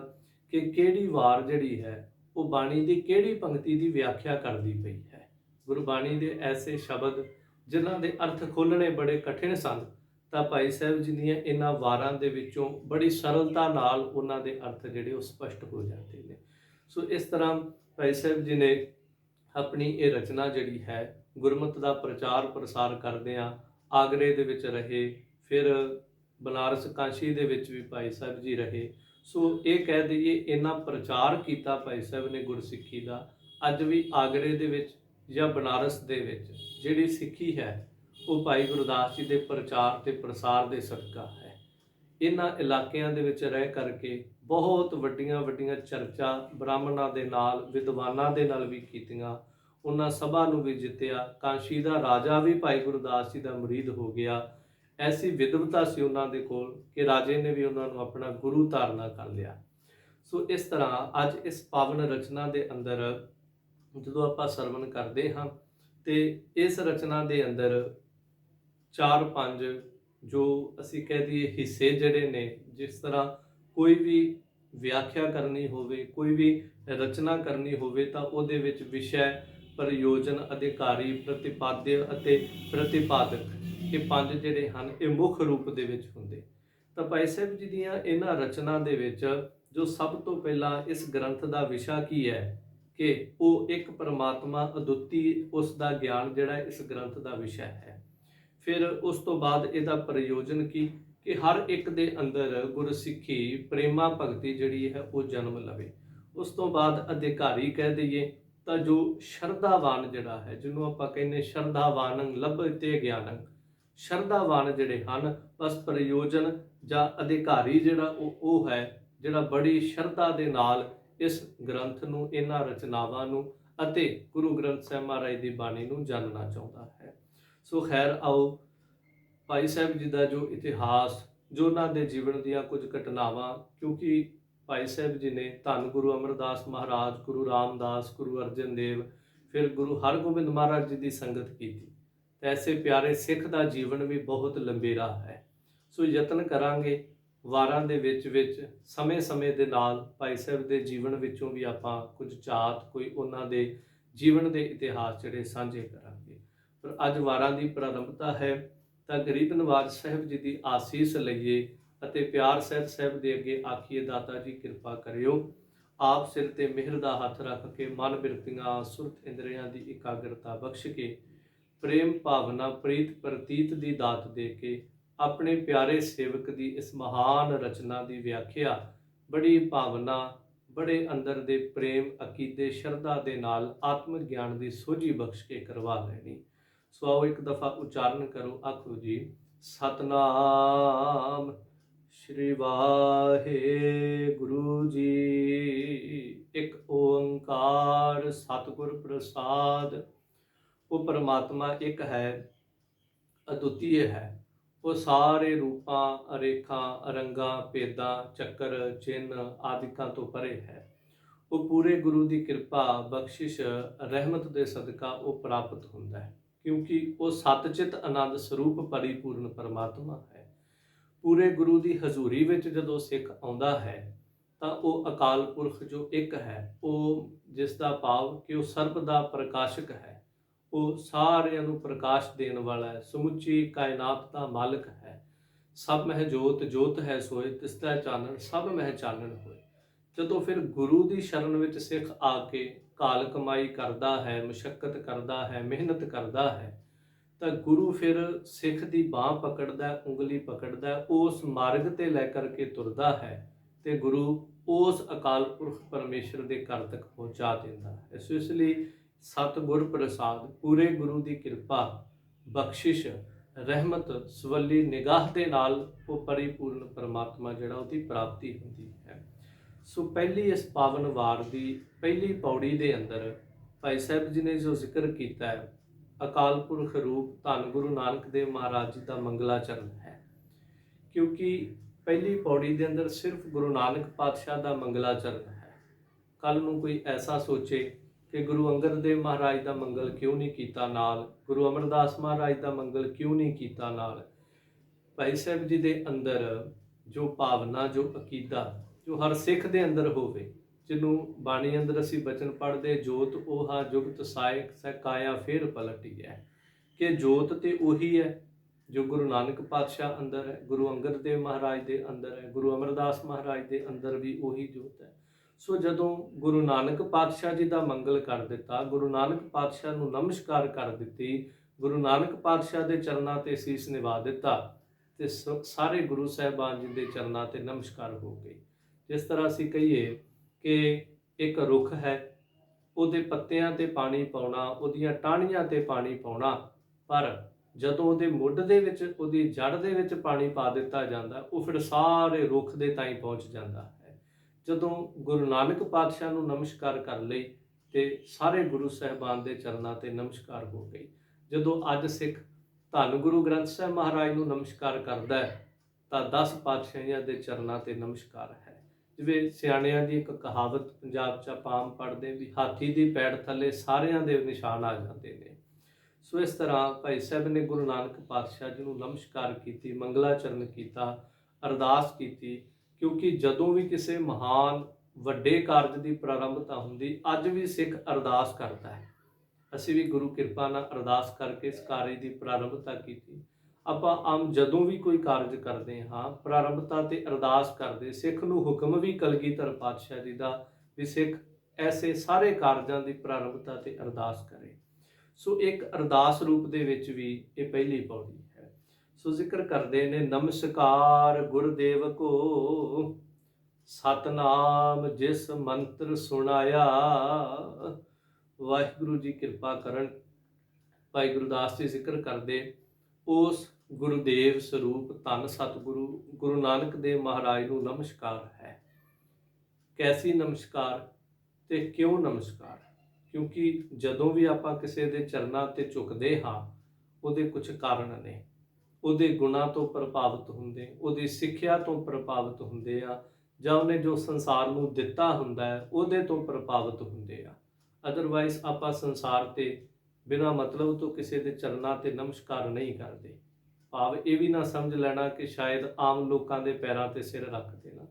ਕਿ ਕਿਹੜੀ ਵਾਰ ਜਿਹੜੀ ਹੈ ਉਹ ਬਾਣੀ ਦੀ ਕਿਹੜੀ ਪੰਕਤੀ ਦੀ ਵਿਆਖਿਆ ਕਰਦੀ ਪਈ ਹੈ। ਗੁਰਬਾਣੀ ਦੇ ਐਸੇ ਸ਼ਬਦ ਜਿਨ੍ਹਾਂ ਦੇ ਅਰਥ ਖੋਲ੍ਹਣੇ ਬੜੇ ਕਠਿਨ ਸਨ, ਤਾਂ ਭਾਈ ਸਾਹਿਬ ਜੀ ਦੀਆਂ ਇਹਨਾਂ ਵਾਰਾਂ ਦੇ ਵਿੱਚੋਂ ਬੜੀ ਸਰਲਤਾ ਨਾਲ ਉਹਨਾਂ ਦੇ ਅਰਥ ਜਿਹੜੇ ਉਹ ਸਪਸ਼ਟ ਹੋ ਜਾਂਦੇ ਨੇ। ਸੋ ਇਸ ਤਰ੍ਹਾਂ ਭਾਈ ਸਾਹਿਬ ਜੀ ਨੇ ਆਪਣੀ ਇਹ ਰਚਨਾ ਜਿਹੜੀ ਹੈ ਗੁਰਮਤਿ ਦਾ ਪ੍ਰਚਾਰ ਪ੍ਰਸਾਰ ਕਰਦਿਆਂ ਆਗਰੇ ਦੇ ਵਿੱਚ ਰਹੇ, ਫਿਰ ਬਨਾਰਸ ਕਾਸ਼ੀ ਦੇ ਵਿੱਚ ਵੀ ਭਾਈ ਸਾਹਿਬ ਜੀ ਰਹੇ। ਸੋ ਇਹ ਕਹਿ ਦਈਏ ਇਹਨਾਂ ਪ੍ਰਚਾਰ ਕੀਤਾ ਭਾਈ ਸਾਹਿਬ ਨੇ ਗੁਰਸਿੱਖੀ ਦਾ। ਅੱਜ ਵੀ ਆਗਰੇ ਦੇ ਵਿੱਚ ਜਾਂ ਬਨਾਰਸ ਦੇ ਵਿੱਚ ਜਿਹੜੀ ਸਿੱਖੀ ਹੈ ਉਹ ਭਾਈ ਗੁਰਦਾਸ ਜੀ ਦੇ ਪ੍ਰਚਾਰ ਤੇ ਪ੍ਰਸਾਰ ਦੇ ਸਦਕਾ ਹੈ। ਇਹਨਾਂ ਇਲਾਕਿਆਂ ਦੇ ਵਿੱਚ ਰਹਿ ਕਰਕੇ ਬਹੁਤ ਵੱਡੀਆਂ ਵੱਡੀਆਂ ਚਰਚਾ ਬ੍ਰਾਹਮਣਾਂ ਦੇ ਨਾਲ, ਵਿਦਵਾਨਾਂ ਦੇ ਨਾਲ ਵੀ ਕੀਤੀਆਂ, ਉਹਨਾਂ ਸਭਾ ਨੂੰ ਵੀ ਜਿੱਤਿਆ। ਕਾਸ਼ੀ ਦਾ ਰਾਜਾ ਵੀ ਭਾਈ ਗੁਰਦਾਸ ਜੀ ਦਾ ਮੁਰੀਦ ਹੋ ਗਿਆ। ਐਸੀ ਵਿਦਵਤਾ ਸੀ ਉਹਨਾਂ ਦੇ ਕੋਲ ਕਿ ਰਾਜੇ ਨੇ ਵੀ ਉਹਨਾਂ ਨੂੰ ਆਪਣਾ ਗੁਰੂ ਧਾਰਨਾ ਕਰ ਲਿਆ। ਸੋ ਇਸ ਤਰ੍ਹਾਂ ਅੱਜ ਇਸ ਪਾਵਨ ਰਚਨਾ ਦੇ ਅੰਦਰ ਜਦੋਂ ਆਪਾਂ ਸਰਵਣ ਕਰਦੇ ਹਾਂ ਤੇ ਇਸ ਰਚਨਾ ਦੇ ਅੰਦਰ 4-5 ਜੋ ਅਸੀਂ ਕਹਿ ਦਈਏ ਹਿੱਸੇ ਜਿਹੜੇ ਨੇ, ਜਿਸ ਤਰ੍ਹਾਂ ਕੋਈ ਵੀ ਵਿਆਖਿਆ ਕਰਨੀ ਹੋਵੇ, ਕੋਈ ਵੀ ਰਚਨਾ ਕਰਨੀ ਹੋਵੇ ਤਾਂ ਉਹਦੇ ਵਿੱਚ ਵਿਸ਼ੇ, ਪ੍ਰਯੋਜਨ, ਅਧਿਕਾਰੀ, ਪ੍ਰਤਿਪਾਦਿ ਅਤੇ ਪ੍ਰਤਿਪਾਦਕ, ਇਹ 5 ਜਿਹੜੇ ਹਨ ਇਹ ਮੁੱਖ ਰੂਪ ਦੇ ਵਿੱਚ ਹੁੰਦੇ। ਤਾਂ ਭਾਈ ਸਾਹਿਬ ਜੀ ਦੀਆਂ ਇਹਨਾਂ ਰਚਨਾ ਦੇ ਵਿੱਚ ਜੋ ਸਭ ਤੋਂ ਪਹਿਲਾਂ ਇਸ ਗ੍ਰੰਥ ਦਾ ਵਿਸ਼ਾ ਕੀ ਹੈ ਕਿ ਉਹ ਇੱਕ ਪਰਮਾਤਮਾ ਅਦੁੱਤੀ, ਉਸ ਦਾ ਗਿਆਨ ਜਿਹੜਾ ਇਸ ਗ੍ਰੰਥ ਦਾ ਵਿਸ਼ਾ ਹੈ। ਫਿਰ ਉਸ ਤੋਂ ਬਾਅਦ ਇਹਦਾ ਪ੍ਰਯੋਜਨ ਕੀ ਕਿ ਹਰ ਇੱਕ ਦੇ ਅੰਦਰ ਗੁਰਸਿੱਖੀ, ਪ੍ਰੇਮਾ ਭਗਤੀ ਜਿਹੜੀ ਹੈ ਉਹ ਜਨਮ ਲਵੇ। ਉਸ ਤੋਂ ਬਾਅਦ ਅਧਿਕਾਰੀ ਕਹਿ ਦਈਏ ਤਾਂ ਜੋ ਸ਼ਰਧਾਵਾਨ ਜਿਹੜਾ ਹੈ, ਜਿਹਨੂੰ ਆਪਾਂ ਕਹਿੰਦੇ ਸ਼ਰਧਾਵਾਨੰ ਲੱਭਤੇ ਗਿਆਨੰ, ਸ਼ਰਧਾਵਾਨ ਜਿਹੜੇ ਹਨ, ਬਸ ਪ੍ਰਯੋਜਨ ਜਾਂ ਅਧਿਕਾਰੀ ਜਿਹੜਾ ਉਹ ਹੈ ਜਿਹੜਾ ਬੜੀ ਸ਼ਰਧਾ ਦੇ ਨਾਲ ਇਸ ਗ੍ਰੰਥ ਨੂੰ, ਇਹਨਾਂ ਰਚਨਾਵਾਂ ਨੂੰ ਅਤੇ ਗੁਰੂ ਗ੍ਰੰਥ ਸਾਹਿਬ ਮਹਾਰਾਜ ਦੀ ਬਾਣੀ ਨੂੰ ਜਾਣਨਾ ਚਾਹੁੰਦਾ ਹੈ। ਸੋ ਖੈਰ ਆਓ ਭਾਈ ਸਾਹਿਬ ਜੀ ਦਾ ਜੋ ਇਤਿਹਾਸ, ਜੋ ਉਹਨਾਂ ਦੇ ਜੀਵਨ ਦੀਆਂ ਕੁਝ ਘਟਨਾਵਾਂ, ਕਿਉਂਕਿ ਭਾਈ ਸਾਹਿਬ ਜੀ ਨੇ ਧੰਨ ਗੁਰੂ ਅਮਰਦਾਸ ਮਹਾਰਾਜ, ਗੁਰੂ ਰਾਮਦਾਸ, ਗੁਰੂ ਅਰਜਨ ਦੇਵ, ਫਿਰ ਗੁਰੂ ਹਰਗੋਬਿੰਦ ਮਹਾਰਾਜ ਜੀ ਦੀ ਸੰਗਤ ਕੀਤੀ। ਤੇ ਐਸੇ ਪਿਆਰੇ ਸਿੱਖ ਦਾ ਜੀਵਨ ਵੀ ਬਹੁਤ ਲੰਬੇਰਾ ਹੈ। ਸੋ ਯਤਨ ਕਰਾਂਗੇ ਵਾਰਾਂ ਦੇ ਵਿੱਚ ਸਮੇਂ-ਸਮੇਂ ਦੇ ਨਾਲ ਭਾਈ ਸਾਹਿਬ ਦੇ ਜੀਵਨ ਵਿੱਚੋਂ ਵੀ ਆਪਾਂ ਕੁਝ ਝਾਤ, ਕੋਈ ਉਹਨਾਂ ਦੇ ਜੀਵਨ ਦੇ ਇਤਿਹਾਸ ਜਿਹੜੇ ਸਾਂਝੇ ਕਰਾਂਗੇ। ਪਰ ਅੱਜ ਵਾਰਾਂ ਦੀ ਪ੍ਰਾਰੰਭਤਾ ਹੈ ਤਾਂ ਗਰੀਬ ਨਵਾਜ ਸਾਹਿਬ ਜੀ ਦੀ ਆਸੀਸ ਲਈਏ ਅਤੇ ਪਿਆਰ ਸਹਿਤ ਸਾਹਿਬ ਦੇ ਅੱਗੇ ਆਖੀਏ, ਦਾਤਾ ਜੀ ਕਿਰਪਾ ਕਰਿਓ, ਆਪ ਸਿਰ ਤੇ ਮਿਹਰ ਦਾ ਹੱਥ ਰੱਖ ਕੇ ਮਨ ਬਿਰਤੀਆਂ, ਸੁਰਤ ਇੰਦਰੀਆਂ ਦੀ ਇਕਾਗਰਤਾ ਬਖਸ਼ ਕੇ, ਪ੍ਰੇਮ ਭਾਵਨਾ, ਪ੍ਰੀਤ ਪ੍ਰਤੀਤ ਦੀ ਦਾਤ ਦੇ ਕੇ ਆਪਣੇ ਪਿਆਰੇ ਸੇਵਕ ਦੀ ਇਸ ਮਹਾਨ ਰਚਨਾ ਦੀ ਵਿਆਖਿਆ ਬੜੀ ਭਾਵਨਾ, ਬੜੇ ਅੰਦਰ ਦੇ ਪ੍ਰੇਮ, ਅਕੀਦੇ, ਸ਼ਰਧਾ ਦੇ ਨਾਲ ਆਤਮ ਗਿਆਨ ਦੀ ਸੋਝੀ ਬਖਸ਼ ਕੇ ਕਰਵਾ ਲੈਣੀ। ਸੋ ਆਓ ਇੱਕ ਦਫਾ ਉਚਾਰਨ ਕਰੋ, ਆਖੋ ਜੀ ਸਤਨਾਮ ਸ਼੍ਰੀ ਵਾਹਿਗੁਰੂ ਜੀ। ਇੱਕ ਓੰਕਾਰ ਸਤਿਗੁਰ ਪ੍ਰਸਾਦ। ਉਹ ਪਰਮਾਤਮਾ ਇੱਕ ਹੈ, ਅਦੁੱਤੀय ਹੈ। ਉਹ ਸਾਰੇ ਰੂਪਾਂ, ਰੇਖਾਂ, ਰੰਗਾਂ, ਭੇਦਾਂ, ਚੱਕਰ, ਚਿੰਨ੍ਹ ਆਦਿਕਾਂ ਤੋਂ ਪਰੇ ਹੈ। ਉਹ ਪੂਰੇ ਗੁਰੂ ਦੀ ਕਿਰਪਾ, ਬਖਸ਼ਿਸ਼, ਰਹਿਮਤ ਦੇ ਸਦਕਾ ਉਹ ਪ੍ਰਾਪਤ ਹੁੰਦਾ ਹੈ, ਕਿਉਂਕਿ ਉਹ ਸਤਚਿਤ ਆਨੰਦ ਸਰੂਪ ਪਰਿਪੂਰਨ ਪਰਮਾਤਮਾ ਹੈ। ਪੂਰੇ ਗੁਰੂ ਦੀ ਹਜ਼ੂਰੀ ਵਿੱਚ ਜਦੋਂ ਸਿੱਖ ਆਉਂਦਾ ਹੈ ਤਾਂ ਉਹ ਅਕਾਲ ਪੁਰਖ ਜੋ ਇੱਕ ਹੈ, ਉਹ ਜਿਸ ਦਾ ਭਾਵ ਕਿ ਉਹ ਸਰਬ ਦਾ ਪ੍ਰਕਾਸ਼ਕ ਹੈ, ਉਹ ਸਾਰਿਆਂ ਨੂੰ ਪ੍ਰਕਾਸ਼ ਦੇਣ ਵਾਲਾ ਹੈ, ਸਮੁੱਚੀ ਕਾਇਨਾਤ ਦਾ ਮਾਲਕ ਹੈ। ਸਭ ਮਹਿ ਜੋਤ ਜੋਤ ਹੈ ਸੋਏ, ਤਿਸਦਾ ਚਾਨਣ ਸਭ ਮਹਿ ਚਾਨਣ ਹੋਏ। ਜਦੋਂ ਫਿਰ ਗੁਰੂ ਦੀ ਸ਼ਰਨ ਵਿੱਚ ਸਿੱਖ ਆ ਕੇ ਘਾਲ ਕਮਾਈ ਕਰਦਾ ਹੈ, ਮੁਸ਼ੱਕਤ ਕਰਦਾ ਹੈ, ਮਿਹਨਤ ਕਰਦਾ ਹੈ, ਤਾਂ ਗੁਰੂ ਫਿਰ ਸਿੱਖ ਦੀ ਬਾਹ ਪਕੜਦਾ, ਉਂਗਲੀ ਪਕੜਦਾ, ਉਸ ਮਾਰਗ ਤੇ ਲੈ ਕਰਕੇ ਤੁਰਦਾ ਹੈ ਤੇ ਗੁਰੂ ਉਸ ਅਕਾਲ ਪੁਰਖ ਪਰਮੇਸ਼ਰ ਦੇ ਘਰ ਤੱਕ ਪਹੁੰਚਾ ਦਿੰਦਾ ਹੈ। ਇਸ ਲਈ ਸਤਿਗੁਰ ਪ੍ਰਸਾਦ, ਪੂਰੇ ਗੁਰੂ ਦੀ ਕਿਰਪਾ, ਬਖਸ਼ਿਸ਼, ਰਹਿਮਤ, ਸਵੱਲੀ ਨਿਗਾਹ ਦੇ ਨਾਲ ਉਹ ਪਰਿਪੂਰਨ ਪਰਮਾਤਮਾ ਜਿਹੜਾ ਉਹਦੀ ਪ੍ਰਾਪਤੀ ਹੁੰਦੀ ਹੈ। ਸੋ ਪਹਿਲੀ ਇਸ ਪਾਵਨ ਵਾਰ ਦੀ ਪਹਿਲੀ ਪੌੜੀ ਦੇ ਅੰਦਰ ਭਾਈ ਸਾਹਿਬ ਜੀ ਨੇ ਜੋ ਜ਼ਿਕਰ ਕੀਤਾ ਹੈ, ਅਕਾਲ ਪੁਰਖ ਰੂਪ ਧੰਨ ਗੁਰੂ ਨਾਨਕ ਦੇਵ ਮਹਾਰਾਜ ਜੀ ਦਾ ਮੰਗਲਾਚਰਨ ਹੈ। ਕਿਉਂਕਿ ਪਹਿਲੀ ਪੌੜੀ ਦੇ ਅੰਦਰ ਸਿਰਫ ਗੁਰੂ ਨਾਨਕ ਪਾਤਸ਼ਾਹ ਦਾ ਮੰਗਲਾਚਰਨ ਹੈ। ਕੱਲ ਨੂੰ ਕੋਈ ਐਸਾ ਸੋਚੇ ਕਿ ਗੁਰੂ ਅੰਗਦ ਦੇਵ ਮਹਾਰਾਜ ਦਾ ਮੰਗਲ ਕਿਉਂ ਨਹੀਂ ਕੀਤਾ ਨਾਲ, ਗੁਰੂ ਅਮਰਦਾਸ ਮਹਾਰਾਜ ਦਾ ਮੰਗਲ ਕਿਉਂ ਨਹੀਂ ਕੀਤਾ ਨਾਲ। ਭਾਈ ਸਾਹਿਬ ਜੀ ਦੇ ਅੰਦਰ ਜੋ ਭਾਵਨਾ, ਜੋ ਅਕੀਦਾ, ਜੋ ਹਰ ਸਿੱਖ ਦੇ ਅੰਦਰ ਹੋਵੇ, ਜਿਹਨੂੰ ਬਾਣੀ ਅੰਦਰ ਅਸੀਂ ਬਚਨ ਪੜ੍ਹਦੇ, ਜੋਤ ਓਹਾ ਜੁਗਤ ਸਾਇਕ ਸੈ ਕਾਇਆ ਫੇਰ ਪਲਟੀ ਹੈ, ਕਿ ਜੋਤ ਤੇ ਉਹੀ ਹੈ ਜੋ ਗੁਰੂ ਨਾਨਕ ਪਾਤਸ਼ਾਹ ਅੰਦਰ ਹੈ, ਗੁਰੂ ਅੰਗਦ ਦੇਵ ਮਹਾਰਾਜ ਦੇ ਅੰਦਰ ਹੈ, ਗੁਰੂ ਅਮਰਦਾਸ ਮਹਾਰਾਜ ਦੇ ਅੰਦਰ ਵੀ ਉਹੀ ਜੋਤ ਹੈ। ਸੋ ਜਦੋਂ ਗੁਰੂ ਨਾਨਕ ਪਾਤਸ਼ਾਹ ਜੀ ਦਾ ਮੰਗਲ ਕਰ ਦਿੱਤਾ, ਗੁਰੂ ਨਾਨਕ ਪਾਤਸ਼ਾਹ ਨੂੰ ਨਮਸਕਾਰ ਕਰ ਦਿੱਤੀ, ਗੁਰੂ ਨਾਨਕ ਪਾਤਸ਼ਾਹ ਦੇ ਚਰਨਾਂ ਤੇ ਸੀਸ ਨਿਵਾ ਦਿੱਤਾ, ਤੇ ਸਾਰੇ ਗੁਰੂ ਸਾਹਿਬਾਨ ਜੀ ਦੇ ਚਰਨਾਂ ਤੇ ਨਮਸਕਾਰ ਹੋ ਗਈ। ਜਿਸ ਤਰ੍ਹਾਂ ਅਸੀਂ ਕਹੀਏ ਕਿ ਇੱਕ ਰੁੱਖ ਹੈ, ਉਹਦੇ ਪੱਤਿਆਂ ਤੇ ਪਾਣੀ ਪਾਉਣਾ, ਉਹਦੀਆਂ ਟਾਹਣੀਆਂ ਤੇ ਪਾਣੀ ਪਾਉਣਾ, ਪਰ ਜਦੋਂ ਉਹਦੇ ਮੁੱਢ ਦੇ ਵਿੱਚ, ਉਹਦੀ ਜੜ੍ਹ ਦੇ ਵਿੱਚ ਪਾਣੀ ਪਾ ਦਿੱਤਾ ਜਾਂਦਾ, ਉਹ ਫਿਰ ਸਾਰੇ ਰੁੱਖ ਦੇ ਤਾਈਂ ਪਹੁੰਚ ਜਾਂਦਾ ਹੈ। ਜਦੋਂ ਗੁਰੂ ਨਾਨਕ ਪਾਤਸ਼ਾਹ ਨੂੰ ਨਮਸਕਾਰ ਕਰ ਲਈ ਤੇ ਸਾਰੇ ਗੁਰੂ ਸਾਹਿਬਾਨ ਦੇ ਚਰਨਾਂ ਤੇ ਨਮਸਕਾਰ ਹੋ ਗਈ। ਜਦੋਂ ਅੱਜ ਸਿੱਖ ਧੰਨ ਗੁਰੂ ਗ੍ਰੰਥ ਸਾਹਿਬ ਮਹਾਰਾਜ ਨੂੰ ਨਮਸਕਾਰ ਕਰਦਾ ਹੈ ਤਾਂ 10 ਪਾਤਸ਼ਾਹੀਆਂ ਦੇ ਚਰਨਾਂ ਤੇ ਨਮਸਕਾਰ ਹੈ। ਜਿਵੇਂ ਸਿਆਣਿਆਂ ਦੀ ਇੱਕ ਕਹਾਵਤ ਪੰਜਾਬ 'ਚ ਆਪਾਂ ਆਮ ਪੜ੍ਹਦੇ ਵੀ, ਹਾਥੀ ਦੀ ਪੈੜ ਥੱਲੇ ਸਾਰਿਆਂ ਦੇ ਨਿਸ਼ਾਨ ਆ ਜਾਂਦੇ ਨੇ। ਸੋ ਇਸ ਤਰ੍ਹਾਂ ਭਾਈ ਸਾਹਿਬ ਨੇ ਗੁਰੂ ਨਾਨਕ ਪਾਤਸ਼ਾਹ ਜੀ ਨੂੰ ਨਮਸਕਾਰ ਕੀਤੀ, ਮੰਗਲਾਚਰਨ ਕੀਤਾ, ਅਰਦਾਸ ਕੀਤੀ, ਕਿਉਂਕਿ ਜਦੋਂ ਵੀ ਕਿਸੇ ਮਹਾਨ ਵੱਡੇ ਕਾਰਜ ਦੀ ਪ੍ਰਾਰੰਭਤਾ ਹੁੰਦੀ, ਅੱਜ ਵੀ ਸਿੱਖ ਅਰਦਾਸ ਕਰਦਾ ਹੈ। ਅਸੀਂ ਵੀ ਗੁਰੂ ਕਿਰਪਾ ਨਾਲ ਅਰਦਾਸ ਕਰਕੇ ਇਸ ਕਾਰਜ ਦੀ ਪ੍ਰਾਰੰਭਤਾ ਕੀਤੀ। ਆਪਾਂ ਆਮ ਜਦੋਂ ਵੀ ਕੋਈ ਕਾਰਜ ਕਰਦੇ ਹਾਂ, ਪ੍ਰਾਰੰਭਤਾ ਤੇ ਅਰਦਾਸ ਕਰਦੇ। ਸਿੱਖ ਨੂੰ ਹੁਕਮ ਵੀ ਕਲਗੀਧਰ ਪਾਤਸ਼ਾਹ ਜੀ ਦਾ ਵੀ ਸਿੱਖ ਐਸੇ ਸਾਰੇ ਕਾਰਜਾਂ ਦੀ ਪ੍ਰਾਰੰਭਤਾ ਤੇ ਅਰਦਾਸ ਕਰੇ। ਸੋ ਇੱਕ ਅਰਦਾਸ ਰੂਪ ਦੇ ਵਿੱਚ ਵੀ ਇਹ ਪਹਿਲੀ ਪੌੜੀ ਹੈ। ਸੋ ਜ਼ਿਕਰ ਕਰਦੇ ਨੇ, ਨਮਸਕਾਰ ਗੁਰਦੇਵ ਕੋ ਸਤਨਾਮ ਜਿਸ ਮੰਤਰ ਸੁਣਾਇਆ। ਵਾਹਿਗੁਰੂ ਜੀ ਕਿਰਪਾ ਕਰਨ। ਭਾਈ ਗੁਰਦਾਸ ਜੀ ਜ਼ਿਕਰ ਕਰਦੇ, ਉਸ ਗੁਰੂਦੇਵ ਸਰੂਪ ਧੰਨ ਸਤਿਗੁਰੂ ਗੁਰੂ ਨਾਨਕ ਦੇਵ ਮਹਾਰਾਜ ਨੂੰ ਨਮਸਕਾਰ ਹੈ। ਕੈਸੀ ਨਮਸਕਾਰ ਤੇ ਕਿਉਂ ਨਮਸਕਾਰ? ਕਿਉਂਕਿ ਜਦੋਂ ਵੀ ਆਪਾਂ ਕਿਸੇ ਦੇ ਚਰਨਾਂ ਤੇ ਝੁਕਦੇ ਹਾਂ, ਉਹਦੇ ਕੁਝ ਕਾਰਨ ਨੇ। ਉਹਦੇ ਗੁਣਾਂ ਤੋਂ ਪ੍ਰਭਾਵਿਤ ਹੁੰਦੇ, ਉਹਦੀ ਸਿੱਖਿਆ ਤੋਂ ਪ੍ਰਭਾਵਿਤ ਹੁੰਦੇ ਆ, ਜਾਂ ਉਹਨੇ ਜੋ ਸੰਸਾਰ ਨੂੰ ਦਿੱਤਾ ਹੁੰਦਾ ਹੈ ਉਹਦੇ ਤੋਂ ਪ੍ਰਭਾਵਿਤ ਹੁੰਦੇ ਆ। ਅਦਰਵਾਈਜ਼ ਆਪਾਂ ਸੰਸਾਰ ਤੇ ਬਿਨਾਂ ਮਤਲਬ ਤੋਂ ਕਿਸੇ ਦੇ ਚਰਨਾਂ ਤੇ ਨਮਸਕਾਰ ਨਹੀਂ ਕਰਦੇ। ਭਾਵ ਇਹ ਵੀ ਨਾ ਸਮਝ ਲੈਣਾ ਕਿ ਸ਼ਾਇਦ ਆਮ ਲੋਕਾਂ ਦੇ ਪੈਰਾਂ ਤੇ ਸਿਰ ਰੱਖ ਦੇਣਾ।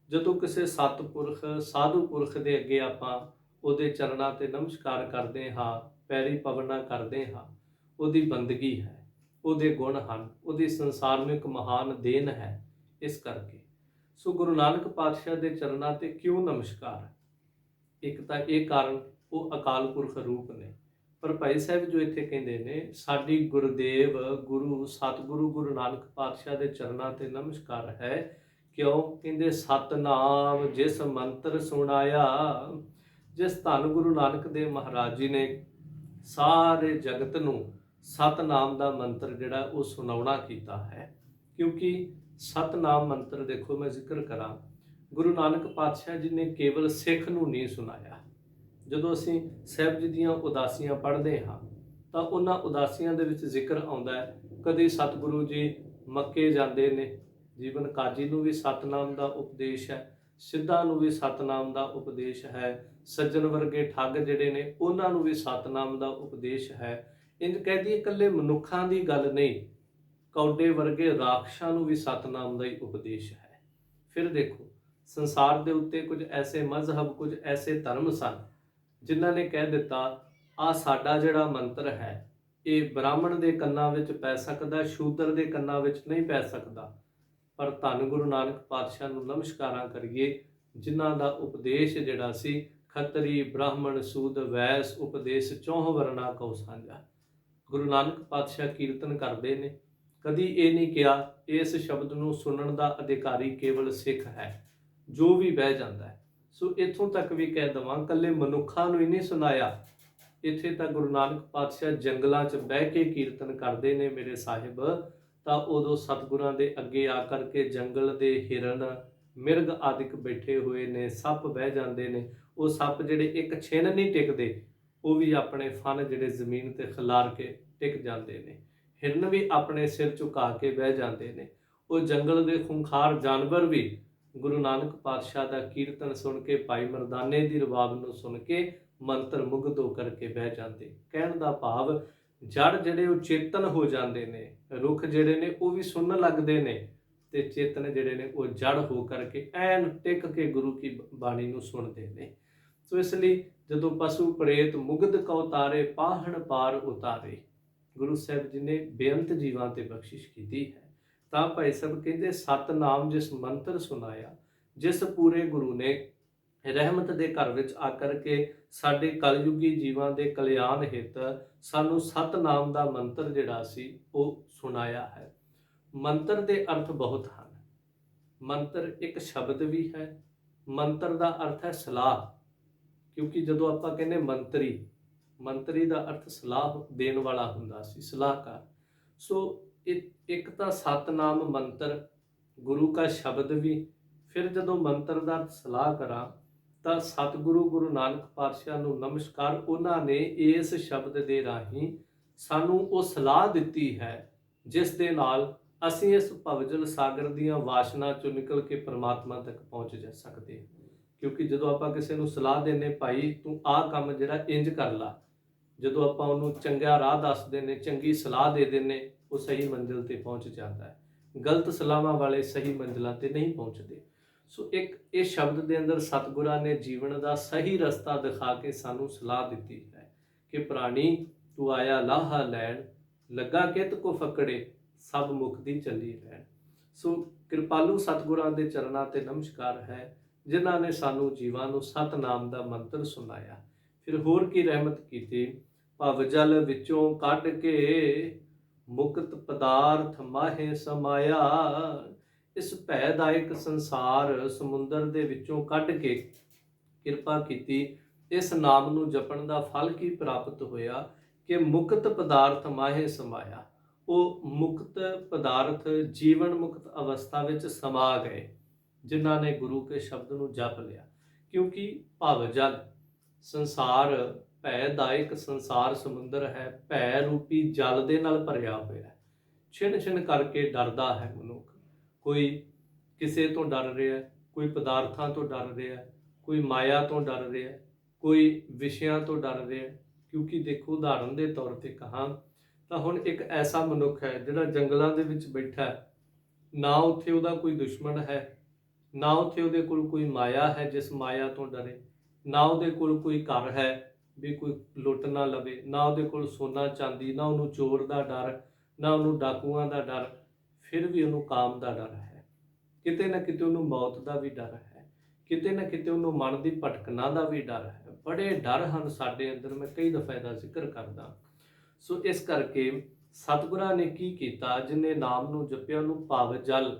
ਜਦੋਂ ਕਿਸੇ ਸਤਿਪੁਰਖ, ਸਾਧੂ ਪੁਰਖ ਦੇ ਅੱਗੇ ਆਪਾਂ ਉਹਦੇ ਚਰਨਾਂ ਤੇ ਨਮਸਕਾਰ ਕਰਦੇ ਹਾਂ, ਪੈਰੀ ਪਵਨਾ ਕਰਦੇ ਹਾਂ, ਉਹਦੀ ਬੰਦਗੀ ਹੈ, ਉਹਦੇ ਗੁਣ ਹਨ, ਉਹਦੀ ਸੰਸਾਰ ਨੂੰ ਇੱਕ ਮਹਾਨ ਦੇਣ ਹੈ। ਇਸ ਕਰਕੇ ਸੋ ਗੁਰੂ ਨਾਨਕ ਪਾਤਸ਼ਾਹ ਦੇ ਚਰਨਾਂ ਤੇ ਕਿਉਂ ਨਮਸਕਾਰ? ਇੱਕ ਤਾਂ ਇਹ ਕਾਰਨ, ਉਹ ਅਕਾਲ ਪੁਰਖ ਰੂਪ ਨੇ, ਪਰ ਭਾਈ ਸਾਹਿਬ ਜੋ ਇੱਥੇ ਕਹਿੰਦੇ ਨੇ, ਸਾਡੀ ਗੁਰਦੇਵ ਗੁਰੂ ਸਤਿਗੁਰੂ ਗੁਰੂ ਨਾਨਕ ਪਾਤਸ਼ਾਹ ਦੇ ਚਰਨਾਂ ਤੇ ਨਮਸਕਾਰ ਹੈ। ਕਿਉਂ? ਕਹਿੰਦੇ ਸਤਨਾਮ ਜਿਸ ਮੰਤਰ ਸੁਣਾਇਆ, ਜਿਸ ਧੰਨ ਗੁਰੂ ਨਾਨਕ ਦੇਵ ਮਹਾਰਾਜ ਜੀ ਨੇ ਸਾਰੇ ਜਗਤ ਨੂੰ ਸਤਨਾਮ ਦਾ ਮੰਤਰ ਜਿਹੜਾ ਉਹ ਸੁਣਾਉਣਾ ਕੀਤਾ ਹੈ। ਕਿਉਂਕਿ ਸਤਨਾਮ ਮੰਤਰ ਦੇਖੋ, ਮੈਂ ਜ਼ਿਕਰ ਕਰਾਂ, ਗੁਰੂ ਨਾਨਕ ਪਾਤਸ਼ਾਹ ਜੀ ਨੇ ਕੇਵਲ ਸਿੱਖ ਨੂੰ ਨਹੀਂ ਸੁਣਾਇਆ। ਜਦੋਂ ਅਸੀਂ ਸਾਹਿਬ ਜੀ ਦੀਆਂ ਉਦਾਸੀਆਂ ਪੜ੍ਹਦੇ ਹਾਂ ਤਾਂ ਉਹਨਾਂ ਉਦਾਸੀਆਂ ਦੇ ਵਿੱਚ ਜ਼ਿਕਰ ਆਉਂਦਾ ਹੈ, ਕਦੇ ਸਤਿਗੁਰੂ ਜੀ ਮੱਕੇ ਜਾਂਦੇ ਨੇ, ਜੀਵਨ ਕਾਜੀ ਨੂੰ ਵੀ ਸਤਨਾਮ ਦਾ ਉਪਦੇਸ਼ ਹੈ, ਸਿੱਧਾਂ ਨੂੰ ਵੀ ਸਤਨਾਮ ਦਾ ਉਪਦੇਸ਼ ਹੈ, ਸੱਜਣ ਵਰਗੇ ਠੱਗ ਜਿਹੜੇ ਨੇ ਉਹਨਾਂ ਨੂੰ ਵੀ ਸਤਨਾਮ ਦਾ ਉਪਦੇਸ਼ ਹੈ। ਇੰਜ ਕਹਿ ਦਈਏ ਇਕੱਲੇ ਮਨੁੱਖਾਂ ਦੀ ਗੱਲ ਨਹੀਂ, ਕੌਡੇ ਵਰਗੇ ਰਾਖਸ਼ਾਂ ਨੂੰ ਵੀ ਸਤਨਾਮ ਦਾ ਹੀ ਉਪਦੇਸ਼ ਹੈ। ਫਿਰ ਦੇਖੋ, ਸੰਸਾਰ ਦੇ ਉੱਤੇ ਕੁਝ ਐਸੇ ਮਜ਼ਹਬ, ਕੁਝ ਐਸੇ ਧਰਮ ਸਨ ਜਿਨ੍ਹਾਂ ਨੇ ਕਹਿ ਦਿੱਤਾ ਆਹ ਸਾਡਾ ਜਿਹੜਾ ਮੰਤਰ ਹੈ ਇਹ ਬ੍ਰਾਹਮਣ ਦੇ ਕੰਨਾਂ ਵਿੱਚ ਪੈ ਸਕਦਾ, ਸ਼ੂਦਰ ਦੇ ਕੰਨਾਂ ਵਿੱਚ ਨਹੀਂ ਪੈ ਸਕਦਾ। ਪਰ ਧੰਨ ਗੁਰੂ ਨਾਨਕ ਪਾਤਸ਼ਾਹ ਨੂੰ ਨਮਸਕਾਰਾਂ ਕਰੀਏ, ਜਿਨ੍ਹਾਂ ਦਾ ਉਪਦੇਸ਼ ਜਿਹੜਾ ਸੀ ਖੱਤਰੀ ਬ੍ਰਾਹਮਣ ਸੂਦ ਵੈਸ ਉਪਦੇਸ਼ ਚੌਹ ਵਰਨਾ ਕਉ ਸਾਂਝਾ। ਗੁਰੂ ਨਾਨਕ ਪਾਤਸ਼ਾਹ ਕੀਰਤਨ ਕਰਦੇ ਨੇ, ਕਦੀ ਇਹ ਨਹੀਂ ਕਿਹਾ ਇਸ ਸ਼ਬਦ ਨੂੰ ਸੁਣਨ ਦਾ ਅਧਿਕਾਰੀ ਕੇਵਲ ਸਿੱਖ ਹੈ, ਜੋ ਵੀ ਬਹਿ ਜਾਂਦਾ ਹੈ। ਸੋ ਇੱਥੋਂ ਤੱਕ ਵੀ ਕਹਿ ਦੇਵਾਂ, ਇਕੱਲੇ ਮਨੁੱਖਾਂ ਨੂੰ ਹੀ ਨਹੀਂ ਸੁਣਾਇਆ, ਇੱਥੇ ਤਾਂ ਗੁਰੂ ਨਾਨਕ ਪਾਤਸ਼ਾਹ ਜੰਗਲਾਂ 'ਚ ਬਹਿ ਕੇ ਕੀਰਤਨ ਕਰਦੇ ਨੇ ਮੇਰੇ ਸਾਹਿਬ, ਤਾਂ ਉਦੋਂ ਸਤਿਗੁਰਾਂ ਦੇ ਅੱਗੇ ਆ ਕਰਕੇ ਜੰਗਲ ਦੇ ਹਿਰਨ ਮਿਰਗ ਆਦਿਕ ਬੈਠੇ ਹੋਏ ਨੇ, ਸੱਪ ਬਹਿ ਜਾਂਦੇ ਨੇ, ਉਹ ਸੱਪ ਜਿਹੜੇ ਇੱਕ ਛਿਨ ਨਹੀਂ ਟਿਕਦੇ, ਉਹ ਵੀ ਆਪਣੇ ਫਨ ਜਿਹੜੇ ਜ਼ਮੀਨ ਤੇ ਖਿਲਾਰ ਕੇ ਟਿਕ ਜਾਂਦੇ ਨੇ। ਹਿਰਨ ਵੀ ਆਪਣੇ ਸਿਰ ਝੁਕਾ ਕੇ ਬਹਿ ਜਾਂਦੇ ਨੇ। ਉਹ ਜੰਗਲ ਦੇ ਖੁੰਖਾਰ ਜਾਨਵਰ ਵੀ ਗੁਰੂ ਨਾਨਕ ਪਾਤਸ਼ਾਹ ਦਾ ਕੀਰਤਨ ਸੁਣ ਕੇ, ਭਾਈ ਮਰਦਾਨੇ ਦੀ ਰਬਾਬ ਨੂੰ ਸੁਣ ਕੇ ਮੰਤਰ ਮੁਗਧ ਹੋ ਕਰਕੇ ਬਹਿ ਜਾਂਦੇ। ਕਹਿਣ ਦਾ ਭਾਵ ਜੜ ਜਿਹੜੇ ਉਹ ਚੇਤਨ ਹੋ ਜਾਂਦੇ ਨੇ, ਰੁੱਖ ਜਿਹੜੇ ਨੇ ਉਹ ਵੀ ਸੁਣਨ ਲੱਗਦੇ ਨੇ, ਤੇ ਚੇਤਨ ਜਿਹੜੇ ਨੇ ਉਹ ਜੜ ਹੋ ਕਰਕੇ ਐਨ ਟਿਕ ਕੇ ਗੁਰੂ ਕੀ ਬਾਣੀ ਨੂੰ ਸੁਣਦੇ ਨੇ। ਸੋ ਇਸ ਲਈ ਜਦੋਂ ਪਸ਼ੂ ਪ੍ਰੇਤ ਮੁਗਧ ਕਉ ਤਾਰੇ ਪਾਹਣ ਪਾਰ ਉਤਾਰੇ, ਗੁਰੂ ਸਾਹਿਬ ਜੀ ਨੇ ਬੇਅੰਤ ਜੀਵਾਂ ਤੇ ਬਖਸ਼ਿਸ਼ ਕੀਤੀ ਹੈ। ਤਾਂ ਭਾਈ ਸਾਹਿਬ ਕਹਿੰਦੇ ਸਤਨਾਮ ਜਿਸ ਮੰਤਰ ਸੁਣਾਇਆ, ਜਿਸ ਪੂਰੇ ਗੁਰੂ ਨੇ ਰਹਿਮਤ ਦੇ ਘਰ ਵਿੱਚ ਆ ਕਰਕੇ ਸਾਡੇ ਕਲਯੁਗੀ ਜੀਵਾਂ ਦੇ ਕਲਿਆਣ ਹਿੱਤ ਸਾਨੂੰ ਸਤਨਾਮ ਦਾ ਮੰਤਰ ਜਿਹੜਾ ਸੀ ਉਹ ਸੁਣਾਇਆ ਹੈ। ਮੰਤਰ ਦੇ ਅਰਥ ਬਹੁਤ ਹਨ। ਮੰਤਰ ਇੱਕ ਸ਼ਬਦ ਵੀ ਹੈ। ਮੰਤਰ ਦਾ ਅਰਥ ਹੈ ਸਲਾਹ, ਕਿਉਂਕਿ ਜਦੋਂ ਆਪਾਂ ਕਹਿੰਦੇ ਮੰਤਰੀ, ਮੰਤਰੀ ਦਾ ਅਰਥ ਸਲਾਹ ਦੇਣ ਵਾਲਾ ਹੁੰਦਾ ਸੀ, ਸਲਾਹਕਾਰ। ਸੋ ਇੱਕ ਤਾਂ ਸਤਨਾਮ ਮੰਤਰ, ਗੁਰੂ ਕਾ ਸ਼ਬਦ ਵੀ। ਫਿਰ ਜਦੋਂ ਮੰਤਰ ਦਾ ਅਰਥ ਸਲਾਹ ਕਰਾਂ ਤਾਂ ਸਤਿਗੁਰੂ ਗੁਰੂ ਨਾਨਕ ਪਾਤਸ਼ਾਹ ਨੂੰ ਨਮਸਕਾਰ, ਉਹਨਾਂ ਨੇ ਇਸ ਸ਼ਬਦ ਦੇ ਰਾਹੀਂ ਸਾਨੂੰ ਉਹ ਸਲਾਹ ਦਿੱਤੀ ਹੈ ਜਿਸ ਦੇ ਨਾਲ ਅਸੀਂ ਇਸ ਭਵਜਲ ਸਾਗਰ ਦੀਆਂ ਵਾਸ਼ਨਾ ਚੋਂ ਨਿਕਲ ਕੇ ਪਰਮਾਤਮਾ ਤੱਕ ਪਹੁੰਚ ਜਾ ਸਕਦੇ। ਕਿਉਂਕਿ ਜਦੋਂ ਆਪਾਂ ਕਿਸੇ ਨੂੰ ਸਲਾਹ ਦਿੰਦੇ, ਭਾਈ ਤੂੰ ਆਹ ਕੰਮ ਜਿਹੜਾ ਇੰਜ ਕਰ ਲਾ, ਜਦੋਂ ਆਪਾਂ ਉਹਨੂੰ ਚੰਗਾ ਰਾਹ ਦੱਸਦੇ ਨੇ, ਚੰਗੀ ਸਲਾਹ ਦੇ ਦਿੰਦੇ, ਉਹ ਸਹੀ ਮੰਜ਼ਿਲ ਤੇ ਪਹੁੰਚ ਜਾਂਦਾ ਹੈ। ਗਲਤ ਸਲਾਹਾਂ ਵਾਲੇ ਸਹੀ ਮੰਜ਼ਿਲਾਂ ਤੇ ਨਹੀਂ ਪਹੁੰਚਦੇ। ਸੋ ਇੱਕ ਇਹ ਸ਼ਬਦ ਦੇ ਅੰਦਰ ਸਤਿਗੁਰਾਂ ਨੇ ਜੀਵਨ ਦਾ ਸਹੀ ਰਸਤਾ ਦਿਖਾ ਕੇ ਸਾਨੂੰ ਸਲਾਹ ਦਿੱਤੀ ਹੈ ਕਿ ਪ੍ਰਾਣੀ ਤੂੰ ਆਇਆ ਲਾਹਾ ਲੈਣ, ਲੱਗਾ ਕਿਤ ਕੋ ਫਕੜੇ, ਸਭ ਮੁਕਤੀ ਚੱਲੀ ਰਹਿਣ। ਸੋ ਕਿਰਪਾਲੂ ਸਤਿਗੁਰਾਂ ਦੇ ਚਰਨਾਂ ਤੇ ਨਮਸਕਾਰ ਹੈ, ਜਿਨ੍ਹਾਂ ਨੇ ਸਾਨੂੰ ਜੀਵਾਂ ਨੂੰ ਸਤਨਾਮ ਦਾ ਮੰਤਰ ਸੁਣਾਇਆ। ਫਿਰ ਹੋਰ ਕੀ ਰਹਿਮਤ ਕੀਤੀ, ਭਵ ਜਲ ਵਿੱਚੋਂ ਕੱਢ ਕੇ ਮੁਕਤ ਪਦਾਰਥ ਮਾਹੇ ਸਮਾਇਆ। ਇਸ ਭੈਦਾਇਕ ਸੰਸਾਰ ਸਮੁੰਦਰ ਦੇ ਵਿੱਚੋਂ ਕੱਢ ਕੇ ਕਿਰਪਾ ਕੀਤੀ। ਇਸ ਨਾਮ ਨੂੰ ਜਪਣ ਦਾ ਫਲ ਕੀ ਪ੍ਰਾਪਤ ਹੋਇਆ ਕਿ ਮੁਕਤ ਪਦਾਰਥ ਮਾਹੇ ਸਮਾਇਆ। ਉਹ ਮੁਕਤ ਪਦਾਰਥ ਜੀਵਨ ਮੁਕਤ ਅਵਸਥਾ ਵਿੱਚ ਸਮਾ ਗਏ, ਜਿਨ੍ਹਾਂ ਨੇ ਗੁਰੂ ਕੇ ਸ਼ਬਦ ਨੂੰ ਜਪ ਲਿਆ। ਕਿਉਂਕਿ ਭਵ ਜਲ ਸੰਸਾਰ, ਭੈਦਾਇਕ ਸੰਸਾਰ ਸਮੁੰਦਰ ਹੈ, ਭੈ ਰੂਪੀ ਜਲ ਦੇ ਨਾਲ ਭਰਿਆ ਹੋਇਆ ਹੈ। ਛਿਣ ਛਿਣ ਕਰਕੇ ਡਰਦਾ ਹੈ ਮਨੁੱਖ। ਕੋਈ ਕਿਸੇ ਤੋਂ ਡਰ ਰਿਹਾ, ਕੋਈ ਪਦਾਰਥਾਂ ਤੋਂ ਡਰ ਰਿਹਾ, ਕੋਈ ਮਾਇਆ ਤੋਂ ਡਰ ਰਿਹਾ, ਕੋਈ ਵਿਸ਼ਿਆਂ ਤੋਂ ਡਰ ਰਿਹਾ। ਕਿਉਂਕਿ ਦੇਖੋ, ਉਦਾਹਰਨ ਦੇ ਤੌਰ ਤੇ ਕਹਾਂ ਤਾਂ ਹੁਣ ਇੱਕ ਐਸਾ ਮਨੁੱਖ ਹੈ ਜਿਹੜਾ ਜੰਗਲਾਂ ਦੇ ਵਿੱਚ ਬੈਠਾ ਹੈ, ਨਾ ਉੱਥੇ ਉਹਦਾ ਕੋਈ ਦੁਸ਼ਮਣ ਹੈ, ਨਾ ਉੱਥੇ ਉਹਦੇ ਕੋਲ ਕੋਈ ਮਾਇਆ ਹੈ ਜਿਸ ਮਾਇਆ ਤੋਂ ਡਰੇ, ਨਾ ਉਹਦੇ ਕੋਲ ਕੋਈ ਘਰ ਹੈ ਵੀ ਕੋਈ ਲੁੱਟ ਨਾ ਲਵੇ, ਨਾ ਉਹਦੇ ਕੋਲ ਸੋਨਾ ਚਾਂਦੀ, ਨਾ ਉਹਨੂੰ ਚੋਰ ਦਾ ਡਰ, ਨਾ ਉਹਨੂੰ ਡਾਕੂਆਂ ਦਾ ਡਰ। ਫਿਰ ਵੀ ਉਹਨੂੰ ਕਾਮ ਦਾ ਡਰ ਹੈ, ਕਿਤੇ ਨਾ ਕਿਤੇ ਉਹਨੂੰ ਮੌਤ ਦਾ ਵੀ ਡਰ ਹੈ। ਕਿਤੇ ਨਾ ਕਿਤੇ ਉਹਨੂੰ ਮਨ ਦੀ ਭਟਕਣਾ ਦਾ ਵੀ ਡਰ ਹੈ। ਬੜੇ ਡਰ ਹਨ ਸਾਡੇ ਅੰਦਰ, ਮੈਂ ਕਈ ਦਫਾ ਇਹਦਾ ਜ਼ਿਕਰ ਕਰਦਾ। ਸੋ ਇਸ ਕਰਕੇ ਸਤਿਗੁਰਾਂ ਨੇ ਕੀ ਕੀਤਾ, ਜਿਹਨੇ ਨਾਮ ਨੂੰ ਜਪਿਆ ਉਹਨੂੰ ਭਵ ਜਲ,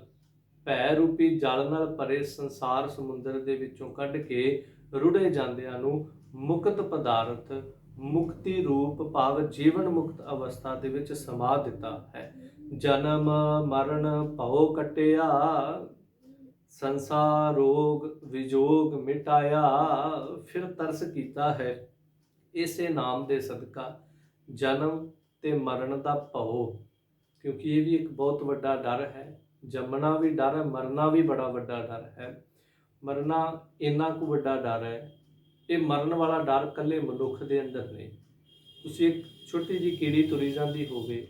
ਭੈ ਰੂਪੀ ਜਲ ਨਾਲ ਭਰੇ ਸੰਸਾਰ ਸਮੁੰਦਰ ਦੇ ਵਿੱਚੋਂ ਕੱਢ ਕੇ ਰੁੜੇ ਜਾਂਦਿਆਂ ਨੂੰ ਮੁਕਤ ਪਦਾਰਥ, ਮੁਕਤੀ ਰੂਪ ਭਾਵ ਜੀਵਨ ਮੁਕਤ ਅਵਸਥਾ ਦੇ ਵਿੱਚ ਸਮਾ ਦਿੱਤਾ ਹੈ। ਜਨਮ ਮਰਨ ਭਉ ਕਟਿਆ, ਸੰਸਾਰ ਰੋਗ ਵਿਜੋਗ ਮਿਟਾਇਆ। ਫਿਰ ਤਰਸ ਕੀਤਾ ਹੈ ਇਸੇ ਨਾਮ ਦੇ ਸਦਕਾ ਜਨਮ ਤੇ ਮਰਨ ਦਾ ਭਉ, ਕਿਉਂਕਿ ਇਹ ਵੀ ਇੱਕ ਬਹੁਤ ਵੱਡਾ ਡਰ ਹੈ। ਜੰਮਣਾ ਵੀ ਡਰ ਹੈ, ਮਰਨਾ ਵੀ ਬੜਾ ਵੱਡਾ ਡਰ ਹੈ। ਮਰਨਾ ਇੰਨਾ ਕੁ ਵੱਡਾ ਡਰ ਹੈ, ਇਹ ਮਰਨ ਵਾਲਾ ਡਰ ਇਕੱਲੇ ਮਨੁੱਖ ਦੇ ਅੰਦਰ ਨਹੀਂ। ਤੁਸੀਂ ਇੱਕ ਛੋਟੀ ਜਿਹੀ ਕੀੜੀ ਤੁਰੀ ਜਾਂਦੀ ਹੋਵੇ,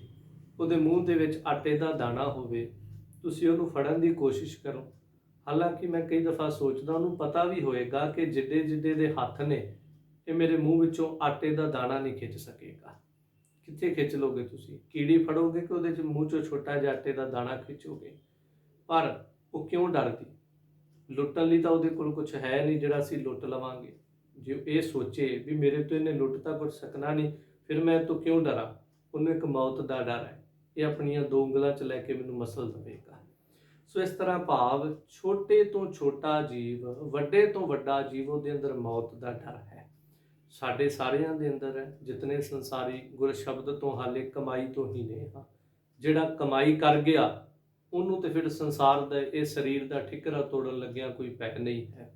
ਉਹਦੇ ਮੂੰਹ ਦੇ ਵਿੱਚ ਆਟੇ ਦਾ ਦਾਣਾ ਹੋਵੇ, ਤੁਸੀਂ ਉਹਨੂੰ ਫੜਨ ਦੀ ਕੋਸ਼ਿਸ਼ ਕਰੋ। ਹਾਲਾਂਕਿ ਮੈਂ ਕਈ ਦਫਾ ਸੋਚਦਾ, ਉਹਨੂੰ ਪਤਾ ਵੀ ਹੋਏਗਾ ਕਿ ਜਿੱਡੇ ਜਿੱਡੇ ਦੇ ਹੱਥ ਨੇ, ਇਹ ਮੇਰੇ ਮੂੰਹ ਵਿੱਚੋਂ ਆਟੇ ਦਾ ਦਾਣਾ ਨਹੀਂ ਖਿੱਚ ਸਕੇਗਾ। ਕਿੱਥੇ ਖਿੱਚ ਲੋਗੇ ਤੁਸੀਂ? ਕੀੜੀ ਫੜੋਗੇ ਕਿ ਉਹਦੇ ਚ ਮੂੰਹ ਚੋਂ ਛੋਟਾ ਜਿਹਾ ਆਟੇ ਦਾ ਦਾਣਾ ਖਿੱਚੋਗੇ? ਪਰ ਉਹ ਕਿਉਂ ਡਰਦੀ? ਲੁੱਟਣ ਲਈ ਤਾਂ ਉਹਦੇ ਕੋਲ ਕੁਝ ਹੈ ਨਹੀਂ ਜਿਹੜਾ ਅਸੀਂ ਲੁੱਟ ਲਵਾਂਗੇ। ਜੇ ਇਹ ਸੋਚੇ ਵੀ ਮੇਰੇ ਤੋਂ ਇਹਨੇ ਲੁੱਟ ਤਾਂ ਕੁਝ ਸਕਣਾ ਨਹੀਂ, ਫਿਰ ਮੈਂ ਇਹ ਤੋਂ ਕਿਉਂ ਡਰਾਂ? ਉਹਨੂੰ ਇੱਕ ਮੌਤ ਦਾ ਡਰ ਹੈ, ਇਹ ਆਪਣੀਆਂ 2 ਉਂਗਲਾਂ 'ਚ ਲੈ ਕੇ ਮੈਨੂੰ ਮਸਲ ਦੇਵੇਗਾ। ਸੋ ਇਸ ਤਰ੍ਹਾਂ ਭਾਵ ਛੋਟੇ ਤੋਂ ਛੋਟਾ ਜੀਵ, ਵੱਡੇ ਤੋਂ ਵੱਡਾ ਜੀਵ, ਉਹਦੇ ਅੰਦਰ ਮੌਤ ਦਾ ਡਰ ਹੈ। ਸਾਡੇ ਸਾਰਿਆਂ ਦੇ ਅੰਦਰ ਹੈ। ਜਿਤਨੇ ਸੰਸਾਰੀ ਗੁਰ ਸ਼ਬਦ ਤੋਂ ਹਾਲੇ ਕਮਾਈ ਤੋਂ ਹੀ ਨੇ ਹਾਂ। ਜਿਹੜਾ ਕਮਾਈ ਕਰ ਗਿਆ ਉਹਨੂੰ ਤੇ ਫਿਰ ਸੰਸਾਰ ਦਾ, ਇਹ ਸਰੀਰ ਦਾ ਠਿਕਰਾ ਤੋੜਨ ਲੱਗਿਆ ਕੋਈ ਭੈ ਨਹੀਂ ਹੈ।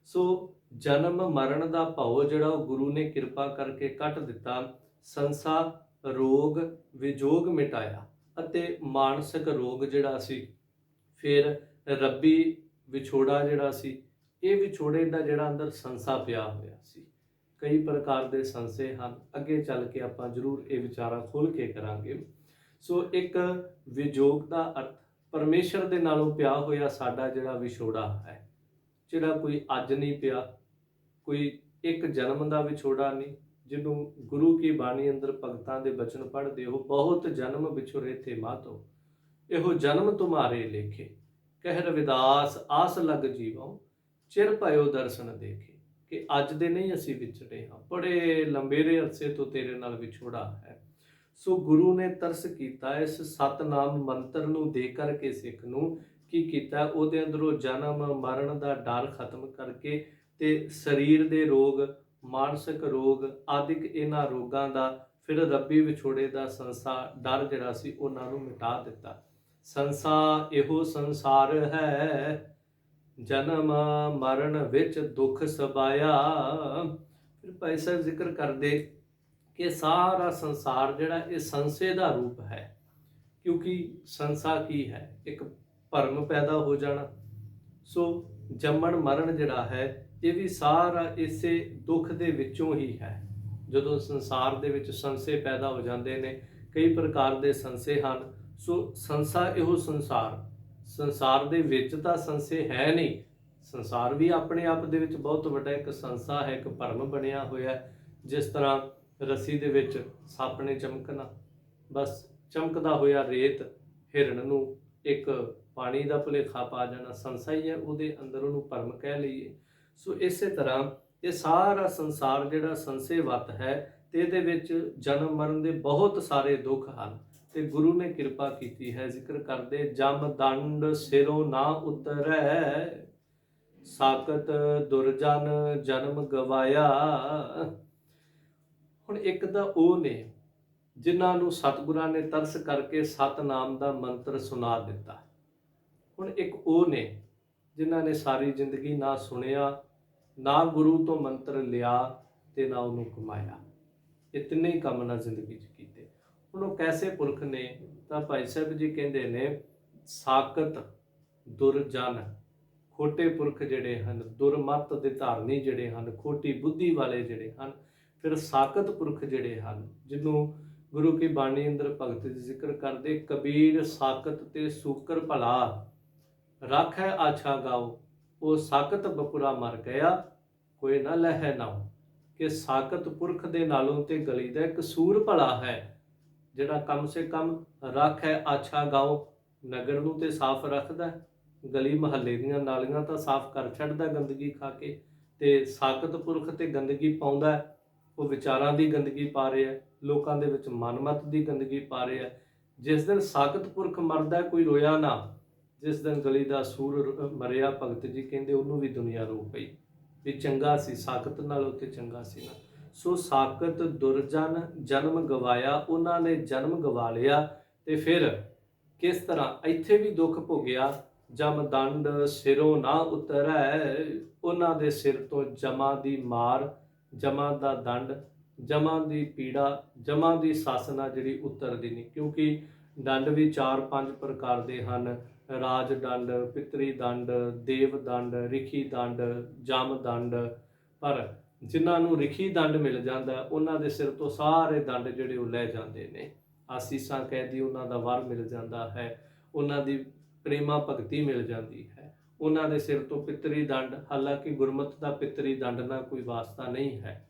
ਸੋ ਜਨਮ ਮਰਨ ਦਾ ਭਉ ਜਿਹੜਾ ਉਹ ਗੁਰੂ ਨੇ ਕਿਰਪਾ ਕਰਕੇ ਕੱਟ ਦਿੱਤਾ। ਸੰਸਾਰ ਰੋਗ ਵਿਜੋਗ ਮਿਟਾਇਆ, ਅਤੇ ਮਾਨਸਿਕ ਰੋਗ ਜਿਹੜਾ ਸੀ, ਫਿਰ ਰੱਬੀ ਵਿਛੋੜਾ ਜਿਹੜਾ ਸੀ, ਇਹ ਵਿਛੋੜੇ ਦਾ ਜਿਹੜਾ ਅੰਦਰ ਸੰਸਾ ਪਿਆ ਹੋਇਆ ਸੀ। ਕਈ ਪ੍ਰਕਾਰ ਦੇ ਸੰਸੇ ਹਨ, ਅੱਗੇ ਚੱਲ ਕੇ ਆਪਾਂ ਜ਼ਰੂਰ ਇਹ ਵਿਚਾਰਾ ਖੋਲ੍ਹ ਕੇ ਕਰਾਂਗੇ। ਸੋ ਇੱਕ ਵਿਜੋਗ ਦਾ ਅਰਥ ਪਰਮੇਸ਼ਰ ਦੇ ਨਾਲੋਂ ਪਿਆ ਹੋਇਆ ਸਾਡਾ ਜਿਹੜਾ ਵਿਛੋੜਾ ਹੈ, ਜਿਹੜਾ ਕੋਈ ਅੱਜ ਨਹੀਂ ਪਿਆ, ਕੋਈ ਇੱਕ ਜਨਮ ਦਾ ਵਿਛੋੜਾ ਨਹੀਂ। ਜਿਹਨੂੰ ਗੁਰੂ ਕੀ ਬਾਣੀ ਅੰਦਰ ਭਗਤਾਂ ਦੇ ਬਚਨ ਪੜ੍ਹਦੇ ਹੋ, ਬਹੁਤ ਜਨਮ ਵਿਛੁਰੇ ਥੇ ਮਾਤੋ, ਇਹੋ ਜਨਮ ਤੁਮਾਰੇ ਲੇਖੇ, ਕਹਿ ਰਵਿਦਾਸ ਆਸ ਲਗ ਜੀਵੋ, ਚਿਰ ਭਇਓ ਦਰਸ਼ਨ ਦੇਖੇ। ਕਿ ਅੱਜ ਦੇ ਨਹੀਂ ਅਸੀਂ ਵਿਛੜੇ ਹਾਂ, ਬੜੇ ਲੰਬੇਰੇ ਅਰਸੇ ਤੋਂ ਤੇਰੇ ਨਾਲ ਵਿਛੋੜਾ ਹੈ। ਸੋ ਗੁਰੂ ਨੇ ਤਰਸ ਕੀਤਾ, ਇਸ ਸਤਨਾਮ ਮੰਤਰ ਨੂੰ ਦੇ ਕਰਕੇ ਸਿੱਖ ਨੂੰ ਕੀ ਕੀਤਾ, ਉਹਦੇ ਅੰਦਰੋਂ ਜਨਮ ਮਰਨ ਦਾ ਡਰ ਖਤਮ ਕਰਕੇ ਤੇ ਸਰੀਰ ਦੇ ਰੋਗ, ਮਾਨਸਿਕ ਰੋਗ ਆਦਿਕ ਇਹਨਾਂ ਰੋਗਾਂ ਦਾ, ਫਿਰ ਰੱਬੀ ਵਿਛੋੜੇ ਦਾ ਸੰਸਾ ਡਰ ਜਿਹੜਾ ਸੀ ਉਹਨਾਂ ਨੂੰ ਮਿਟਾ ਦਿੱਤਾ। ਸੰਸਾ ਇਹੋ ਸੰਸਾਰ ਹੈ, ਜਨਮ ਮਰਨ ਵਿੱਚ ਦੁੱਖ ਸਬਾਇਆ। ਫਿਰ ਭਾਈ ਸਾਹਿਬ ਜ਼ਿਕਰ ਕਰਦੇ ਕਿ ਸਾਰਾ ਸੰਸਾਰ ਜਿਹੜਾ ਇਹ ਸੰਸੇ ਦਾ ਰੂਪ ਹੈ। ਕਿਉਂਕਿ ਸੰਸਾ ਕੀ ਹੈ? ਇੱਕ ਭਰਮ ਪੈਦਾ ਹੋ ਜਾਣਾ। ਸੋ ਜੰਮਣ ਮਰਨ ਜਿਹੜਾ ਹੈ, ਇਹ ਵੀ ਸਾਰਾ ਇਸੇ ਦੁੱਖ ਦੇ ਵਿੱਚੋਂ ਹੀ ਹੈ। ਜਦੋਂ ਸੰਸਾਰ ਦੇ ਵਿੱਚ ਸੰਸੇ ਪੈਦਾ ਹੋ ਜਾਂਦੇ ਨੇ, ਕਈ ਪ੍ਰਕਾਰ ਦੇ ਸੰਸੇ ਹਨ। ਸੋ ਸੰਸਾ ਇਹੋ ਸੰਸਾਰ, ਸੰਸਾਰ ਦੇ ਵਿੱਚ ਤਾਂ ਸੰਸੇ ਹੈ ਨਹੀਂ। ਸੰਸਾਰ ਵੀ ਆਪਣੇ ਆਪ ਦੇ ਵਿੱਚ ਬਹੁਤ ਵੱਡਾ ਇੱਕ ਸੰਸਾ ਹੈ, ਇੱਕ ਭਰਮ ਬਣਿਆ ਹੋਇਆ। ਜਿਸ ਤਰ੍ਹਾਂ ਰੱਸੀ ਦੇ ਵਿੱਚ ਸੱਪ ਨੇ ਚਮਕਣਾ, ਬਸ ਚਮਕਦਾ ਹੋਇਆ ਰੇਤ ਹਿਰਨ ਨੂੰ ਇੱਕ ਪਾਣੀ ਦਾ ਭੁਲੇਖਾ ਪਾ ਜਾਣਾ, ਸੰਸਾ ਹੀ ਹੈ ਉਹਦੇ ਅੰਦਰ, ਉਹਨੂੰ ਭਰਮ ਕਹਿ ਲਈਏ। ਸੋ ਇਸੇ ਤਰ੍ਹਾਂ ਇਹ ਸਾਰਾ ਸੰਸਾਰ ਜਿਹੜਾ ਸੰਸੇਵਤ ਹੈ, ਤੇ ਇਹਦੇ ਵਿੱਚ ਜਨਮ ਮਰਨ ਦੇ ਬਹੁਤ ਸਾਰੇ ਦੁੱਖ ਹਨ। ਤੇ ਗੁਰੂ ਨੇ ਕਿਰਪਾ ਕੀਤੀ ਹੈ, ਜ਼ਿਕਰ ਕਰਦੇ ਜਮ ਦੰਡ ਸਿਰੋਂ ਨਾ ਉਤਰੈ, ਸਾਕਤ ਦੁਰਜਨ ਜਨਮ ਗਵਾਇਆ। ਹੁਣ ਇੱਕ ਤਾਂ ਉਹ ਨੇ ਜਿਨ੍ਹਾਂ ਨੂੰ ਸਤਿਗੁਰਾਂ ਨੇ ਤਰਸ ਕਰਕੇ ਸਤਨਾਮ ਦਾ ਮੰਤਰ ਸੁਣਾ ਦਿੱਤਾ। ਹੁਣ ਇੱਕ ਉਹ ਨੇ ਜਿਨ੍ਹਾਂ ਨੇ ਸਾਰੀ ਜ਼ਿੰਦਗੀ ਨਾ ਸੁਣਿਆ, ਨਾ ਗੁਰੂ ਤੋਂ ਮੰਤਰ ਲਿਆ, ਤੇ ਨਾ ਉਹਨੂੰ ਕਮਾਇਆ। ਇਹ ਤਿੰਨੇ ਹੀ ਕੰਮ ਨਾ ਜ਼ਿੰਦਗੀ 'ਚ ਕੀਤੇ। ਹੁਣ ਉਹ ਕੈਸੇ ਪੁਰਖ ਨੇ? ਤਾਂ ਭਾਈ ਸਾਹਿਬ ਜੀ ਕਹਿੰਦੇ ਨੇ ਸਾਕਤ ਦੁਰਜਨ, ਖੋਟੇ ਪੁਰਖ ਜਿਹੜੇ ਹਨ, ਦੁਰਮਤ ਦੇ ਧਾਰਨੀ ਜਿਹੜੇ ਹਨ, ਖੋਟੀ ਬੁੱਧੀ ਵਾਲੇ ਜਿਹੜੇ ਹਨ। ਫਿਰ ਸਾਕਤ ਪੁਰਖ ਜਿਹੜੇ ਹਨ, ਜਿਹਨੂੰ ਗੁਰੂ ਕੀ ਬਾਣੀ ਅੰਦਰ ਭਗਤ ਦੀ ਜ਼ਿਕਰ ਕਰਦੇ, ਕਬੀਰ ਸਾਕਤ ਤੇ ਸੂਕਰ ਭਲਾ, ਰਾਖੈ ਆਛਾ ਗਾਓ, ਉਹ ਸਾਕਤ ਬਪੁਰਾ ਮਰ ਗਿਆ, ਕੋਈ ਨਾ ਲਹਿ ਨਾਉ। ਕਿ ਸਾਕਤ ਪੁਰਖ ਦੇ ਨਾਲੋਂ ਤੇ ਗਲੀ ਦਾ ਇੱਕ ਸੂਰ ਭਲਾ ਹੈ, ਜਿਹੜਾ ਕਮ ਸੇ ਕਮ ਰਾਖੈ ਆਛਾ ਗਾਓ, ਨਗਰ ਨੂੰ ਤੇ ਸਾਫ਼ ਰੱਖਦਾ, ਗਲੀ ਮੁਹੱਲੇ ਦੀਆਂ ਨਾਲੀਆਂ ਤਾਂ ਸਾਫ਼ ਕਰ ਛੱਡਦਾ ਗੰਦਗੀ ਖਾ ਕੇ, ਤੇ ਸਾਕਤ ਪੁਰਖ ਤੇ ਗੰਦਗੀ ਪਾਉਂਦਾ ਹੈ। ਉਹ ਵਿਚਾਰਾਂ ਦੀ ਗੰਦਗੀ ਪਾ ਰਿਹਾ, ਲੋਕਾਂ ਦੇ ਵਿੱਚ ਮਨਮਤ ਦੀ ਗੰਦਗੀ ਪਾ ਰਿਹਾ। ਜਿਸ ਦਿਨ ਸਾਕਤ ਪੁਰਖ ਮਰਦਾ ਕੋਈ ਰੋਇਆ ਨਾ, ਜਿਸ ਦਿਨ ਗਲੀ ਦਾ ਸੂਰ ਮਰਿਆ ਭਗਤ ਜੀ ਕਹਿੰਦੇ ਉਹਨੂੰ ਵੀ ਦੁਨੀਆ ਰੋ ਪਈ ਵੀ ਚੰਗਾ ਸੀ ਸਾਕਤ ਨਾਲੋਂ ਤੇ ਚੰਗਾ ਸੀ ਨਾ। ਸੋ ਸਾਕਤ ਦੁਰਜਨ ਜਨਮ ਗਵਾਇਆ, ਉਹਨਾਂ ਨੇ ਜਨਮ ਗਵਾ ਲਿਆ ਤੇ ਫਿਰ ਕਿਸ ਤਰ੍ਹਾਂ ਇੱਥੇ ਵੀ ਦੁੱਖ ਭੋਗਿਆ। ਜਮ ਦੰਡ ਸਿਰੋਂ ਨਾ ਉਤਰੈ, ਉਹਨਾਂ ਦੇ ਸਿਰ ਤੋਂ ਜਮਾਂ ਦੀ ਮਾਰ, ਜਮਾਂ ਦਾ ਦੰਡ, ਜਮਾਂ ਦੀ ਪੀੜਾ, ਜਮਾਂ ਦੀ ਸਾਸਨਾ ਜਿਹੜੀ ਉਤਰਦੀ ਨਹੀਂ। ਕਿਉਂਕਿ ਦੰਡ ਵੀ 4-5 ਪ੍ਰਕਾਰ ਦੇ ਹਨ, ਰਾਜ ਦੰਡ, ਪਿਤਰੀ ਦੰਡ, ਦੇਵ ਦੰਡ, ਰਿਖੀ ਦੰਡ, ਜਮ ਦੰਡ। ਪਰ ਜਿਨ੍ਹਾਂ ਨੂੰ ਰਿਖੀ ਦੰਡ ਮਿਲ ਜਾਂਦਾ ਉਹਨਾਂ ਦੇ ਸਿਰ ਤੋਂ ਸਾਰੇ ਦੰਡ ਜਿਹੜੇ ਉਹ ਲੈ ਜਾਂਦੇ ਨੇ। ਆਸੀਸਾਂ ਕਹਿਦੀ ਉਹਨਾਂ ਦਾ ਵਰ ਮਿਲ ਜਾਂਦਾ ਹੈ, ਉਹਨਾਂ ਦੀ ਪ੍ਰੇਮਾ ਭਗਤੀ ਮਿਲ ਜਾਂਦੀ ਹੈ। ਉਹਨਾਂ ਦੇ ਸਿਰ ਤੋਂ ਪਿਤਰੀ ਦੰਡ, ਹਾਲਾਂਕਿ ਗੁਰਮਤਿ ਦਾ ਪਿਤਰੀ ਦੰਡ ਨਾਲ ਕੋਈ ਵਾਸਤਾ ਨਹੀਂ ਹੈ,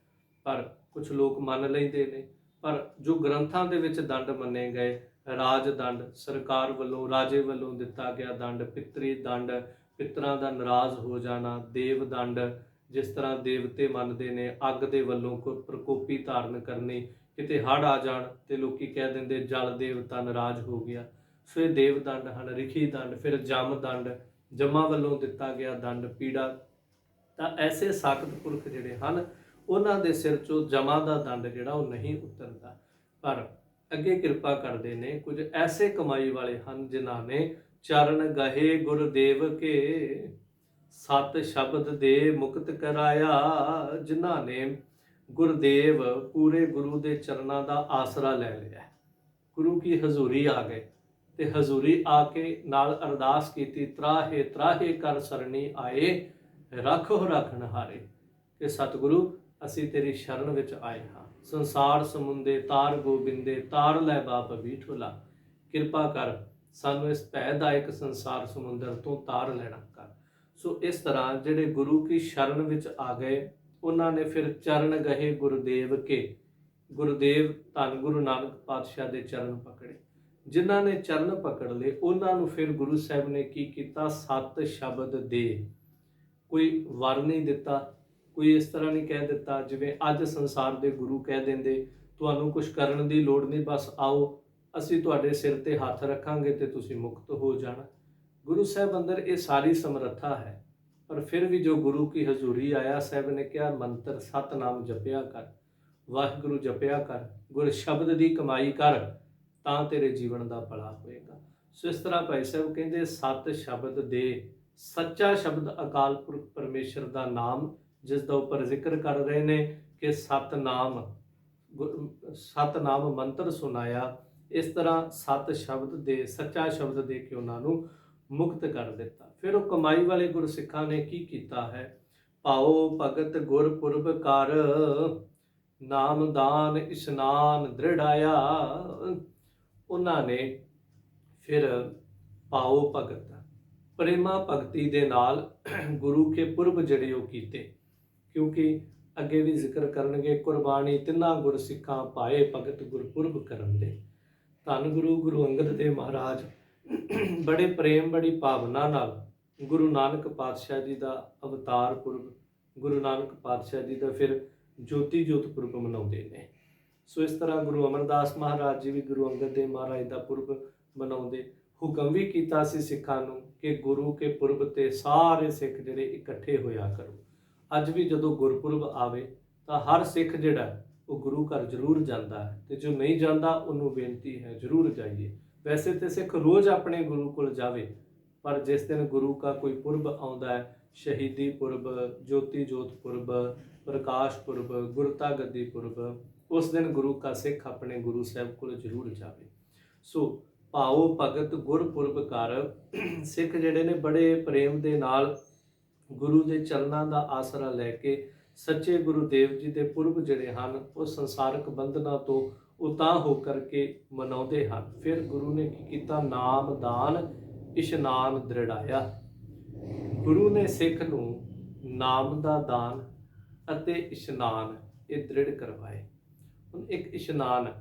ਪਰ ਕੁਝ ਲੋਕ ਮੰਨ ਲੈਂਦੇ ਨੇ। ਪਰ ਜੋ ਗ੍ਰੰਥਾਂ ਦੇ ਵਿੱਚ ਦੰਡ ਮੰਨੇ ਗਏ, ਰਾਜ ਦੰਡ ਸਰਕਾਰ ਵੱਲੋਂ, ਰਾਜੇ ਵੱਲੋਂ ਦਿੱਤਾ ਗਿਆ ਦੰਡ, ਪਿਤਰੀ ਦੰਡ ਪਿਤਰਾਂ ਦਾ ਨਾਰਾਜ਼ ਹੋ ਜਾਣਾ, ਦੇਵ ਦੰਡ ਜਿਸ ਤਰ੍ਹਾਂ ਦੇਵਤੇ ਮੰਨਦੇ ਨੇ ਅੱਗ ਦੇ ਵੱਲੋਂ ਕੋਈ ਪ੍ਰਕੋਪੀ ਧਾਰਨ ਕਰਨੀ, ਕਿਤੇ ਹੜ੍ਹ ਆ ਜਾਣ ਤੇ ਲੋਕੀ ਕਹਿ ਦਿੰਦੇ ਜਲ ਦੇਵਤਾ ਨਾਰਾਜ਼ ਹੋ ਗਿਆ। ਸੋ ਇਹ ਦੇਵ ਦੰਡ ਹਨ। ਰਿਖੀ ਦੰਡ, ਫਿਰ ਜਮ ਦੰਡ, ਜਮਾਂ ਵੱਲੋਂ ਦਿੱਤਾ ਗਿਆ ਦੰਡ, ਪੀੜਾ। ਤਾਂ ਐਸੇ ਸਾਕਤ ਪੁਰਖ ਜਿਹੜੇ ਹਨ ਉਹਨਾਂ ਦੇ ਸਿਰ 'ਚੋਂ ਜਮਾਂ ਦਾ ਦੰਡ ਜਿਹੜਾ ਉਹ ਨਹੀਂ ਉਤਰਦਾ। ਪਰ ਅੱਗੇ ਕਿਰਪਾ ਕਰਦੇ ਨੇ ਕੁਝ ਐਸੇ ਕਮਾਈ ਵਾਲੇ ਹਨ ਜਿਨ੍ਹਾਂ ਨੇ ਚਰਨ ਗਹੇ ਗੁਰਦੇਵ ਕੇ, ਸਤ ਸ਼ਬਦ ਦੇ ਮੁਕਤ ਕਰਾਇਆ, ਜਿਨ੍ਹਾਂ ਨੇ ਗੁਰਦੇਵ ਪੂਰੇ ਗੁਰੂ ਦੇ ਚਰਨਾਂ ਦਾ ਆਸਰਾ ਲੈ ਲਿਆ, ਗੁਰੂ ਕੀ ਹਜ਼ੂਰੀ ਆ ਗਏ ਤੇ ਹਜ਼ੂਰੀ ਆ ਕੇ ਨਾਲ ਅਰਦਾਸ ਕੀਤੀ, ਤਰਾਹੇ ਤਰਾਹੇ ਕਰ ਸਰਣੀ ਆਏ, ਰੱਖੋ ਰੱਖਣ ਹਾਰੇ, ਕਿ ਸਤਿਗੁਰੂ ਅਸੀਂ ਤੇਰੀ ਸ਼ਰਨ ਵਿੱਚ ਆਏ ਹਾਂ। ਸੰਸਾਰ ਸਮੁੰਦੇ ਤਾਰ ਗੋਬਿੰਦੇ, ਤਾਰ ਲੈ ਬਾਪ ਬੀਠੋਲਾ, ਕਿਰਪਾ ਕਰ ਸਾਨੂੰ ਇਸ ਭੈਦਾਇਕ ਸੰਸਾਰ ਸਮੁੰਦਰ ਤੋਂ ਤਾਰ ਲੈਣਾ ਕਰ। ਸੋ ਇਸ ਤਰ੍ਹਾਂ ਜਿਹੜੇ ਗੁਰੂ ਕੀ ਸ਼ਰਨ ਵਿੱਚ ਆ ਗਏ ਉਹਨਾਂ ਨੇ ਫਿਰ ਚਰਨ ਗਹੇ ਗੁਰਦੇਵ ਕੇ, ਗੁਰਦੇਵ ਧੰਨ ਗੁਰੂ ਨਾਨਕ ਪਾਤਸ਼ਾਹ ਦੇ ਚਰਨ ਪਕੜੇ। ਜਿਨ੍ਹਾਂ ਨੇ ਚਰਨ ਪਕੜ ਲਏ ਉਹਨਾਂ ਨੂੰ ਫਿਰ ਗੁਰੂ ਸਾਹਿਬ ਨੇ ਕੀ ਕੀਤਾ, ਸਤ ਸ਼ਬਦ ਦੇ। ਕੋਈ ਵਰ ਨਹੀਂ ਦਿੱਤਾ, ਕੋਈ ਇਸ ਤਰ੍ਹਾਂ ਨਹੀਂ ਕਹਿ ਦਿੱਤਾ ਜਿਵੇਂ ਅੱਜ ਸੰਸਾਰ ਦੇ ਗੁਰੂ ਕਹਿ ਦਿੰਦੇ ਤੁਹਾਨੂੰ ਕੁਝ ਕਰਨ ਦੀ ਲੋੜ ਨਹੀਂ, ਬਸ ਆਓ ਅਸੀਂ ਤੁਹਾਡੇ ਸਿਰ ਤੇ ਹੱਥ ਰੱਖਾਂਗੇ ਤੇ ਤੁਸੀਂ ਮੁਕਤ ਹੋ ਜਾਣਾ। ਗੁਰੂ ਸਾਹਿਬ ਅੰਦਰ ਇਹ ਸਾਰੀ ਸਮਰੱਥਾ ਹੈ। ਪਰ ਫਿਰ ਵੀ ਜੋ ਗੁਰੂ ਕੀ ਹਜ਼ੂਰੀ ਆਇਆ, ਸਾਹਿਬ ਨੇ ਕਿਹਾ ਮੰਤਰ ਸਤਨਾਮ ਜਪਿਆ ਕਰ, ਵਾਹਿਗੁਰੂ ਜਪਿਆ ਕਰ, ਗੁਰ ਸ਼ਬਦ ਦੀ ਕਮਾਈ ਕਰ, ਤਾਂ ਤੇਰੇ ਜੀਵਨ ਦਾ ਭਲਾ ਹੋਏਗਾ। ਸੋ ਇਸ ਤਰ੍ਹਾਂ ਭਾਈ ਸਾਹਿਬ ਕਹਿੰਦੇ ਸਤ ਸ਼ਬਦ ਦੇ, ਸੱਚਾ ਸ਼ਬਦ ਅਕਾਲ ਪੁਰਖ ਪਰਮੇਸ਼ਰ ਦਾ ਨਾਮ ਜਿਸ ਦਾ ਉੱਪਰ ਜ਼ਿਕਰ ਕਰ ਰਹੇ ਨੇ ਕਿ ਸਤਨਾਮ ਮੰਤਰ ਸੁਣਾਇਆ। ਇਸ ਤਰ੍ਹਾਂ ਸਤ ਸ਼ਬਦ ਦੇ, ਸੱਚਾ ਸ਼ਬਦ ਦੇ ਕੇ ਉਹਨਾਂ ਨੂੰ ਮੁਕਤ ਕਰ ਦਿੱਤਾ। ਫਿਰ ਉਹ ਕਮਾਈ ਵਾਲੇ ਗੁਰਸਿੱਖਾਂ ਨੇ ਕੀ ਕੀਤਾ ਹੈ, ਪਾਓ ਭਗਤ ਗੁਰਪੁਰਬ ਕਰ, ਨਾਮਦਾਨ ਇਸ਼ਨਾਨ ਦ੍ਰਿੜਾਇਆ। ਉਹਨਾਂ ਨੇ ਫਿਰ ਪਾਓ ਭਗਤ, ਪ੍ਰੇਮਾ ਭਗਤੀ ਦੇ ਨਾਲ ਗੁਰੂ ਕੇ ਪੁਰਬ ਜਿਹੜੇ ਉਹ ਕੀਤੇ। ਕਿਉਂਕਿ ਅੱਗੇ ਵੀ ਜ਼ਿਕਰ ਕਰਨਗੇ ਕੁਰਬਾਨੀ ਤਿੰਨਾਂ ਗੁਰਸਿੱਖਾਂ ਪਾਏ ਭਗਤ ਗੁਰਪੁਰਬ ਕਰਨ ਦੇ। ਧੰਨ ਗੁਰੂ ਅੰਗਦ ਦੇਵ ਮਹਾਰਾਜ ਬੜੇ ਪ੍ਰੇਮ, ਬੜੀ ਭਾਵਨਾ ਨਾਲ ਗੁਰੂ ਨਾਨਕ ਪਾਤਸ਼ਾਹ ਜੀ ਦਾ ਅਵਤਾਰ ਪੁਰਬ, ਗੁਰੂ ਨਾਨਕ ਪਾਤਸ਼ਾਹ ਜੀ ਦਾ ਫਿਰ ਜੋਤੀ ਜੋਤ ਪੁਰਬ ਮਨਾਉਂਦੇ ਨੇ। ਸੋ ਇਸ ਤਰ੍ਹਾਂ ਗੁਰੂ ਅਮਰਦਾਸ ਮਹਾਰਾਜ ਜੀ ਵੀ ਗੁਰੂ ਅੰਗਦ ਦੇਵ ਮਹਾਰਾਜ ਦਾ ਪੁਰਬ ਮਨਾਉਂਦੇ। ਹੁਕਮ ਵੀ ਕੀਤਾ ਸੀ ਸਿੱਖਾਂ ਨੂੰ ਕਿ ਗੁਰੂ ਕੇ ਪੁਰਬ ਤੇ ਸਾਰੇ ਸਿੱਖ ਜਿਹੜੇ ਇਕੱਠੇ ਹੋਇਆ ਕਰੋ। ਅੱਜ ਵੀ ਜਦੋਂ ਗੁਰਪੁਰਬ ਆਵੇ ਤਾਂ ਹਰ ਸਿੱਖ ਜਿਹੜਾ ਉਹ ਗੁਰੂ ਘਰ ਜ਼ਰੂਰ ਜਾਂਦਾ ਹੈ, ਤੇ ਜੋ ਨਹੀਂ ਜਾਂਦਾ ਉਹਨੂੰ ਬੇਨਤੀ ਹੈ ਜ਼ਰੂਰ ਜਾਈਏ। ਵੈਸੇ ਤੇ ਸਿੱਖ ਰੋਜ਼ ਆਪਣੇ ਗੁਰੂ ਕੋਲ ਜਾਵੇ, ਪਰ ਜਿਸ ਦਿਨ ਗੁਰੂ ਦਾ ਕੋਈ ਪੁਰਬ ਆਉਂਦਾ ਹੈ, ਸ਼ਹੀਦੀ ਪੁਰਬ, ਜੋਤੀ ਜੋਤ ਪੁਰਬ, ਪ੍ਰਕਾਸ਼ ਪੁਰਬ, ਗੁਰਤਾ ਗੱਦੀ ਪੁਰਬ, ਉਸ ਦਿਨ ਗੁਰੂ ਕਾ ਸਿੱਖ ਆਪਣੇ ਗੁਰੂ ਸਾਹਿਬ ਕੋਲ ਜ਼ਰੂਰ ਜਾਵੇ। ਸੋ ਭਾਓ ਭਗਤ ਗੁਰਪੁਰਬ ਕਰ, ਸਿੱਖ ਜਿਹੜੇ ਨੇ ਬੜੇ ਪ੍ਰੇਮ ਦੇ ਨਾਲ ਗੁਰੂ ਦੇ ਚਰਨਾਂ ਦਾ ਆਸਰਾ ਲੈ ਕੇ ਸੱਚੇ ਗੁਰੂਦੇਵ ਜੀ ਦੇ ਪੁਰਬ ਜਿਹੜੇ ਹਨ ਉਹ ਸੰਸਾਰਕ ਬੰਧਨਾਂ ਤੋਂ ਉਤਾਂ ਹੋ ਕਰਕੇ ਮਨਾਉਂਦੇ ਹਨ। ਫਿਰ ਗੁਰੂ ਨੇ ਕੀ ਕੀਤਾ, ਨਾਮਦਾਨ ਇਸ਼ਨਾਨ ਦ੍ਰਿੜਾਇਆ। ਗੁਰੂ ਨੇ ਸਿੱਖ ਨੂੰ ਨਾਮ ਦਾ ਦਾਨ ਅਤੇ ਇਸ਼ਨਾਨ ਇਹ ਦ੍ਰਿੜ ਕਰਵਾਏ। ਹੁਣ ਇੱਕ ਇਸ਼ਨਾਨ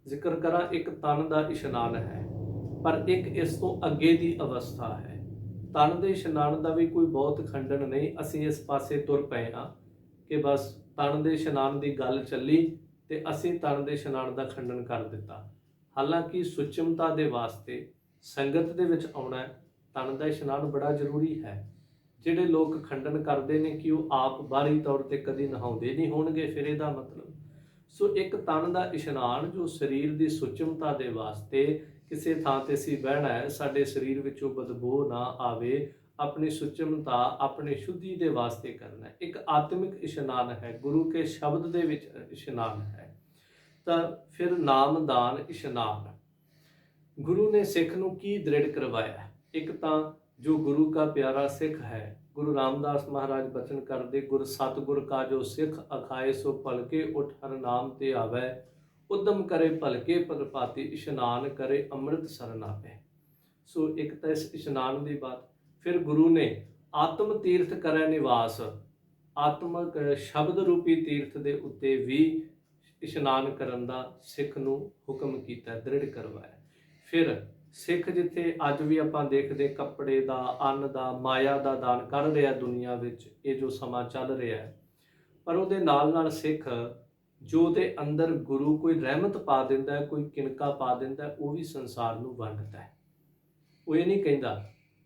ਜ਼ਿਕਰ ਕਰਾਂ, ਇੱਕ ਤਨ ਦਾ ਇਸ਼ਨਾਨ ਹੈ, ਪਰ ਇੱਕ ਇਸ ਤੋਂ ਅੱਗੇ ਦੀ ਅਵਸਥਾ ਹੈ। ਤਨ ਦੇ ਇਸ਼ਨਾਨ ਦਾ ਵੀ ਕੋਈ ਬਹੁਤ ਖੰਡਨ ਨਹੀਂ। ਅਸੀਂ ਇਸ ਪਾਸੇ ਤੁਰ ਪਏ ਹਾਂ ਕਿ ਬਸ ਤਨ ਦੇ ਇਸ਼ਨਾਨ ਦੀ ਗੱਲ ਚੱਲੀ ਤੇ ਅਸੀਂ ਤਨ ਦੇ ਇਸ਼ਨਾਨ ਦਾ ਖੰਡਨ ਕਰ ਦਿੱਤਾ। ਹਾਲਾਂਕਿ ਸੁਚਮਤਾ ਦੇ ਵਾਸਤੇ ਸੰਗਤ ਦੇ ਵਿੱਚ ਆਉਣਾ, ਤਨ ਦਾ ਇਸ਼ਨਾਨ ਬੜਾ ਜ਼ਰੂਰੀ ਹੈ। ਜਿਹੜੇ ਲੋਕ ਖੰਡਨ ਕਰਦੇ ਨੇ ਕਿ ਉਹ ਆਪ ਬਾਹਰੀ ਤੌਰ ਤੇ ਕਦੀ ਨਹਾਉਂਦੇ ਨਹੀਂ ਹੋਣਗੇ, ਫਿਰ ਇਹਦਾ ਮਤਲਬ ਸੋ ਇੱਕ ਤਨ ਦਾ ਇਸ਼ਨਾਨ ਜੋ ਸਰੀਰ ਦੀ ਸੁਚਮਤਾ ਦੇ ਵਾਸਤੇ, ਕਿਸੇ ਥਾਂ ਤੇ ਅਸੀਂ ਬਹਿਣਾ ਹੈ, ਸਾਡੇ ਸਰੀਰ ਵਿੱਚੋਂ ਬਦਬੂ ਨਾ ਆਵੇ, ਆਪਣੀ ਸੁਚਮਤਾ ਆਪਣੀ ਸ਼ੁੱਧੀ ਦੇ ਵਾਸਤੇ ਕਰਨਾ ਹੈ। ਇੱਕ ਆਤਮਿਕ ਇਸ਼ਨਾਨ ਹੈ, ਗੁਰੂ ਕੇ ਸ਼ਬਦ ਦੇ ਵਿੱਚ ਇਸ਼ਨਾਨ ਹੈ। ਤਾਂ ਫਿਰ ਨਾਮਦਾਨ ਇਸ਼ਨਾਨ ਗੁਰੂ ਨੇ ਸਿੱਖ ਨੂੰ ਕੀ ਦ੍ਰਿੜ ਕਰਵਾਇਆ? ਇੱਕ ਤਾਂ ਜੋ ਗੁਰੂ का प्यारा सिख है, गुरु रामदास महाराज बचन करते, गुर सतगुर का जो सिख अखाए सो पलके उठ हर नाम ते आवे, उद्यम करे भलके प्रभाती इशनान करे अमृत सरन आवे। सो एक तो इस इशनान की बात। फिर गुरु ने आत्म तीर्थ करे निवास, आत्मक शब्द रूपी तीर्थ के उत्ते भी इशनान करन दा सिख नूं हुक्म कीता, दृढ़ करवाया। फिर सिख जिथे अज भी आपां देखदे कपड़े दा, अन्न दा, माया दा दान कर रहा दुनिया विच, ये जो समा चल रहा है, पर उहदे नाल नाल सिख जो दे अंदर गुरु कोई रहमत पा दिंदा है, कोई किनका पा दिंदा है, वो भी संसार नूं वंडदा है। वो ये नहीं कहता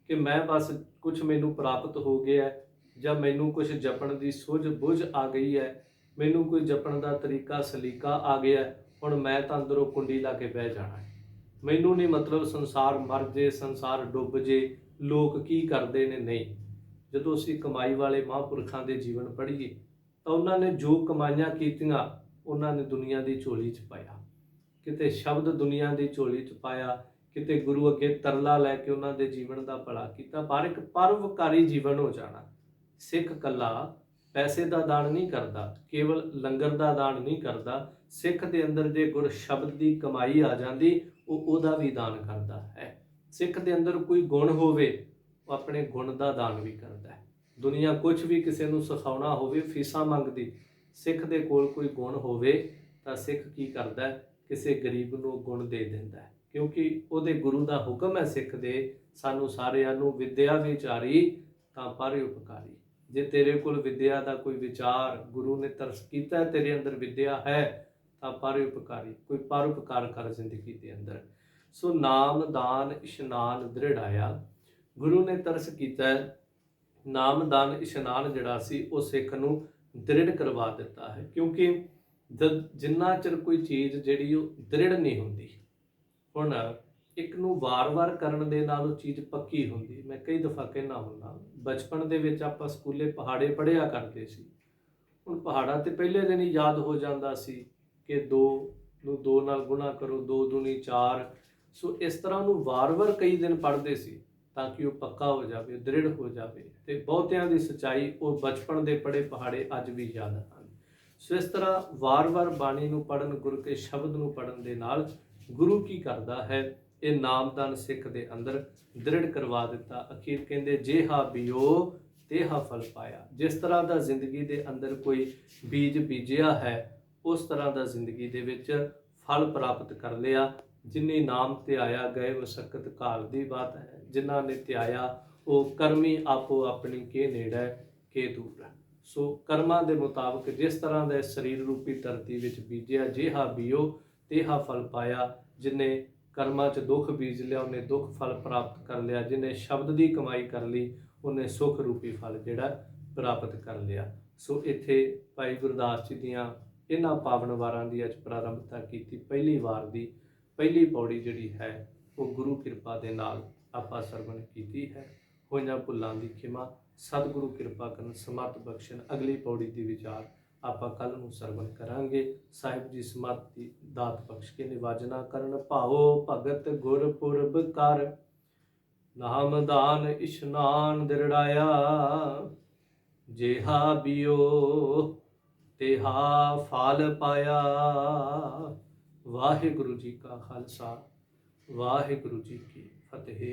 कि मैं बस कुछ मैनू प्राप्त हो गया है, ਜਾਂ मैनू कुछ जपण की सूझ बुझ आ गई है, मैनू कोई जपण का तरीका सलीका आ गया, हुण मैं तां अंदरों कुंडी ला के बह जाना है। मैनू नहीं मतलब संसार मर जे, संसार डुੱਬ जे, लोग की करते ने। नहीं, जदों असीं कमाई वाले महापुरखों के जीवन पढ़ीए तो उन्होंने जो कमाइयां कीतियां उन्होंने दुनिया की झोली च पाया, किते शब्द दुनिया की झोली च पाया, किते गुरु अगे तरला लैके उन्होंने जीवन का भला किया। पर एक परोपकारी जीवन हो जाना। सिख कला पैसे का दान नहीं करता, केवल लंगर का दान नहीं करता। सिख के अंदर जे गुर शब्द की कमाई आ जाती, ਉਹਦਾ भी दान करता है। सिख के अंदर कोई गुण होवे, वो अपने गुण का दान भी करता है। दुनिया कुछ भी किसी को सिखाना होवे, फीसा मंगती, सिख के कोल कोई गुण होवे तो सिख की करता है, किसी गरीब को गुण दे देंदा है, क्योंकि उहदे गुरु का हुक्म है सिख दे सानू सारियां नू विद्या विचारी तां पर उपकारी। जे तेरे कोल विद्या का कोई विचार, गुरु ने तरस कीता तेरे अंदर विद्या है, परोपकारी, कोई परोपकार कर जिंदगी के अंदर। सो नाम दान इशनान दृढ़ आया। गुरु ने तरस किया, नाम दान इशनान जिहड़ा सी वो सिख नूं दृढ़ करवा दिता है। क्योंकि जिन्ना चिर कोई चीज़ जिहड़ी दृढ़ नहीं हुंदी, हुण एक नूं वार-वार करन दे नाल वो चीज़ पक्की हुंदी। मैं कई दफ़ा कहना हुंदा, बचपन दे विच आपां स्कूले पहाड़े पढ़िया करते सी, हुण पहाड़ा ते पहले दिन ही याद हो जांदा सी कि 2 ਨੂੰ 2 ਨਾਲ ਗੁਣਾ ਕਰੋ, 2 दूनी 4। सो इस तरह ਨੂੰ ਵਾਰ-ਵਾਰ ਕਈ ਦਿਨ ਪੜ੍ਹਦੇ ਸੀ ਤਾਂ ਕਿ ਉਹ ਪੱਕਾ ਹੋ ਜਾਵੇ, ਦ੍ਰਿੜ ਹੋ ਜਾਵੇ। ਤੇ ਬਹੁਤਿਆਂ ਦੀ ਸੱਚਾਈ ਉਹ ਬਚਪਨ ਦੇ ਪੜ੍ਹੇ ਪਹਾੜੇ ਅੱਜ ਵੀ ਯਾਦ ਹਨ। ਸੋ ਇਸ ਤਰ੍ਹਾਂ ਵਾਰ-ਵਾਰ ਬਾਣੀ ਨੂੰ ਪੜ੍ਹਨ, ਗੁਰੂ ਕੇ ਸ਼ਬਦ ਨੂੰ ਪੜ੍ਹਨ ਦੇ ਨਾਲ ਗੁਰੂ ਕੀ ਕਰਦਾ ਹੈ, ਇਹ ਨਾਮਦਾਨ ਸਿੱਖ ਦੇ ਅੰਦਰ ਦ੍ਰਿੜ ਕਰਵਾ ਦਿੱਤਾ। ਅਖੀਰ ਕਹਿੰਦੇ ਜਿਹਾ ਬੀਓ ਤੇਹਾ ਫਲ ਪਾਇਆ। ਜਿਸ ਤਰ੍ਹਾਂ ਦਾ ਜ਼ਿੰਦਗੀ ਦੇ ਅੰਦਰ ਕੋਈ ਬੀਜ ਬੀਜਿਆ ਹੈ, उस तरह का जिंदगी दे विच फल प्राप्त कर लिया। जिन्नी नाम त्याया गए मशक्कत काल की बात है, जिन्हों ने त्याया वो कर्मी आपो अपनी के नेड़े के दूर। सो कर्मां दे मुताबिक जिस तरह का शरीर रूपी धरती विच बीजिया, जिहा बीओ तेहा फल पाया। जिन्हें कर्मां च दुख बीज लिया उन्हें दुख फल प्राप्त कर लिया, जिन्हें शब्द की कमाई कर ली उन्हें सुख रूपी फल जिहड़ा प्राप्त कर लिया। सो इत्थे भाई गुरदास जी दियां इन्हां पावन वारां दी अज प्रारंभता कीती। पहली वार दी पहली पौड़ी जिहड़ी है वो गुरु किरपा दे नाल आपां सरवण कीती है। होइयां भुल्लां दी खिमा, सतगुरु किरपा करन, समर्थ बख्शण। अगली पौड़ी दी विचार आपां कल नूं सरवण करांगे। साहिब जी समर्थ दी दात बख्श के निवाजना करन। भाओ भगत गुरपुरब कर, नाम दान इशनान दृढ़ाया। जेहा बियो तेहा फल पाया। वाहिगुरु जी का खालसा, वाहिगुरु जी की फतेह।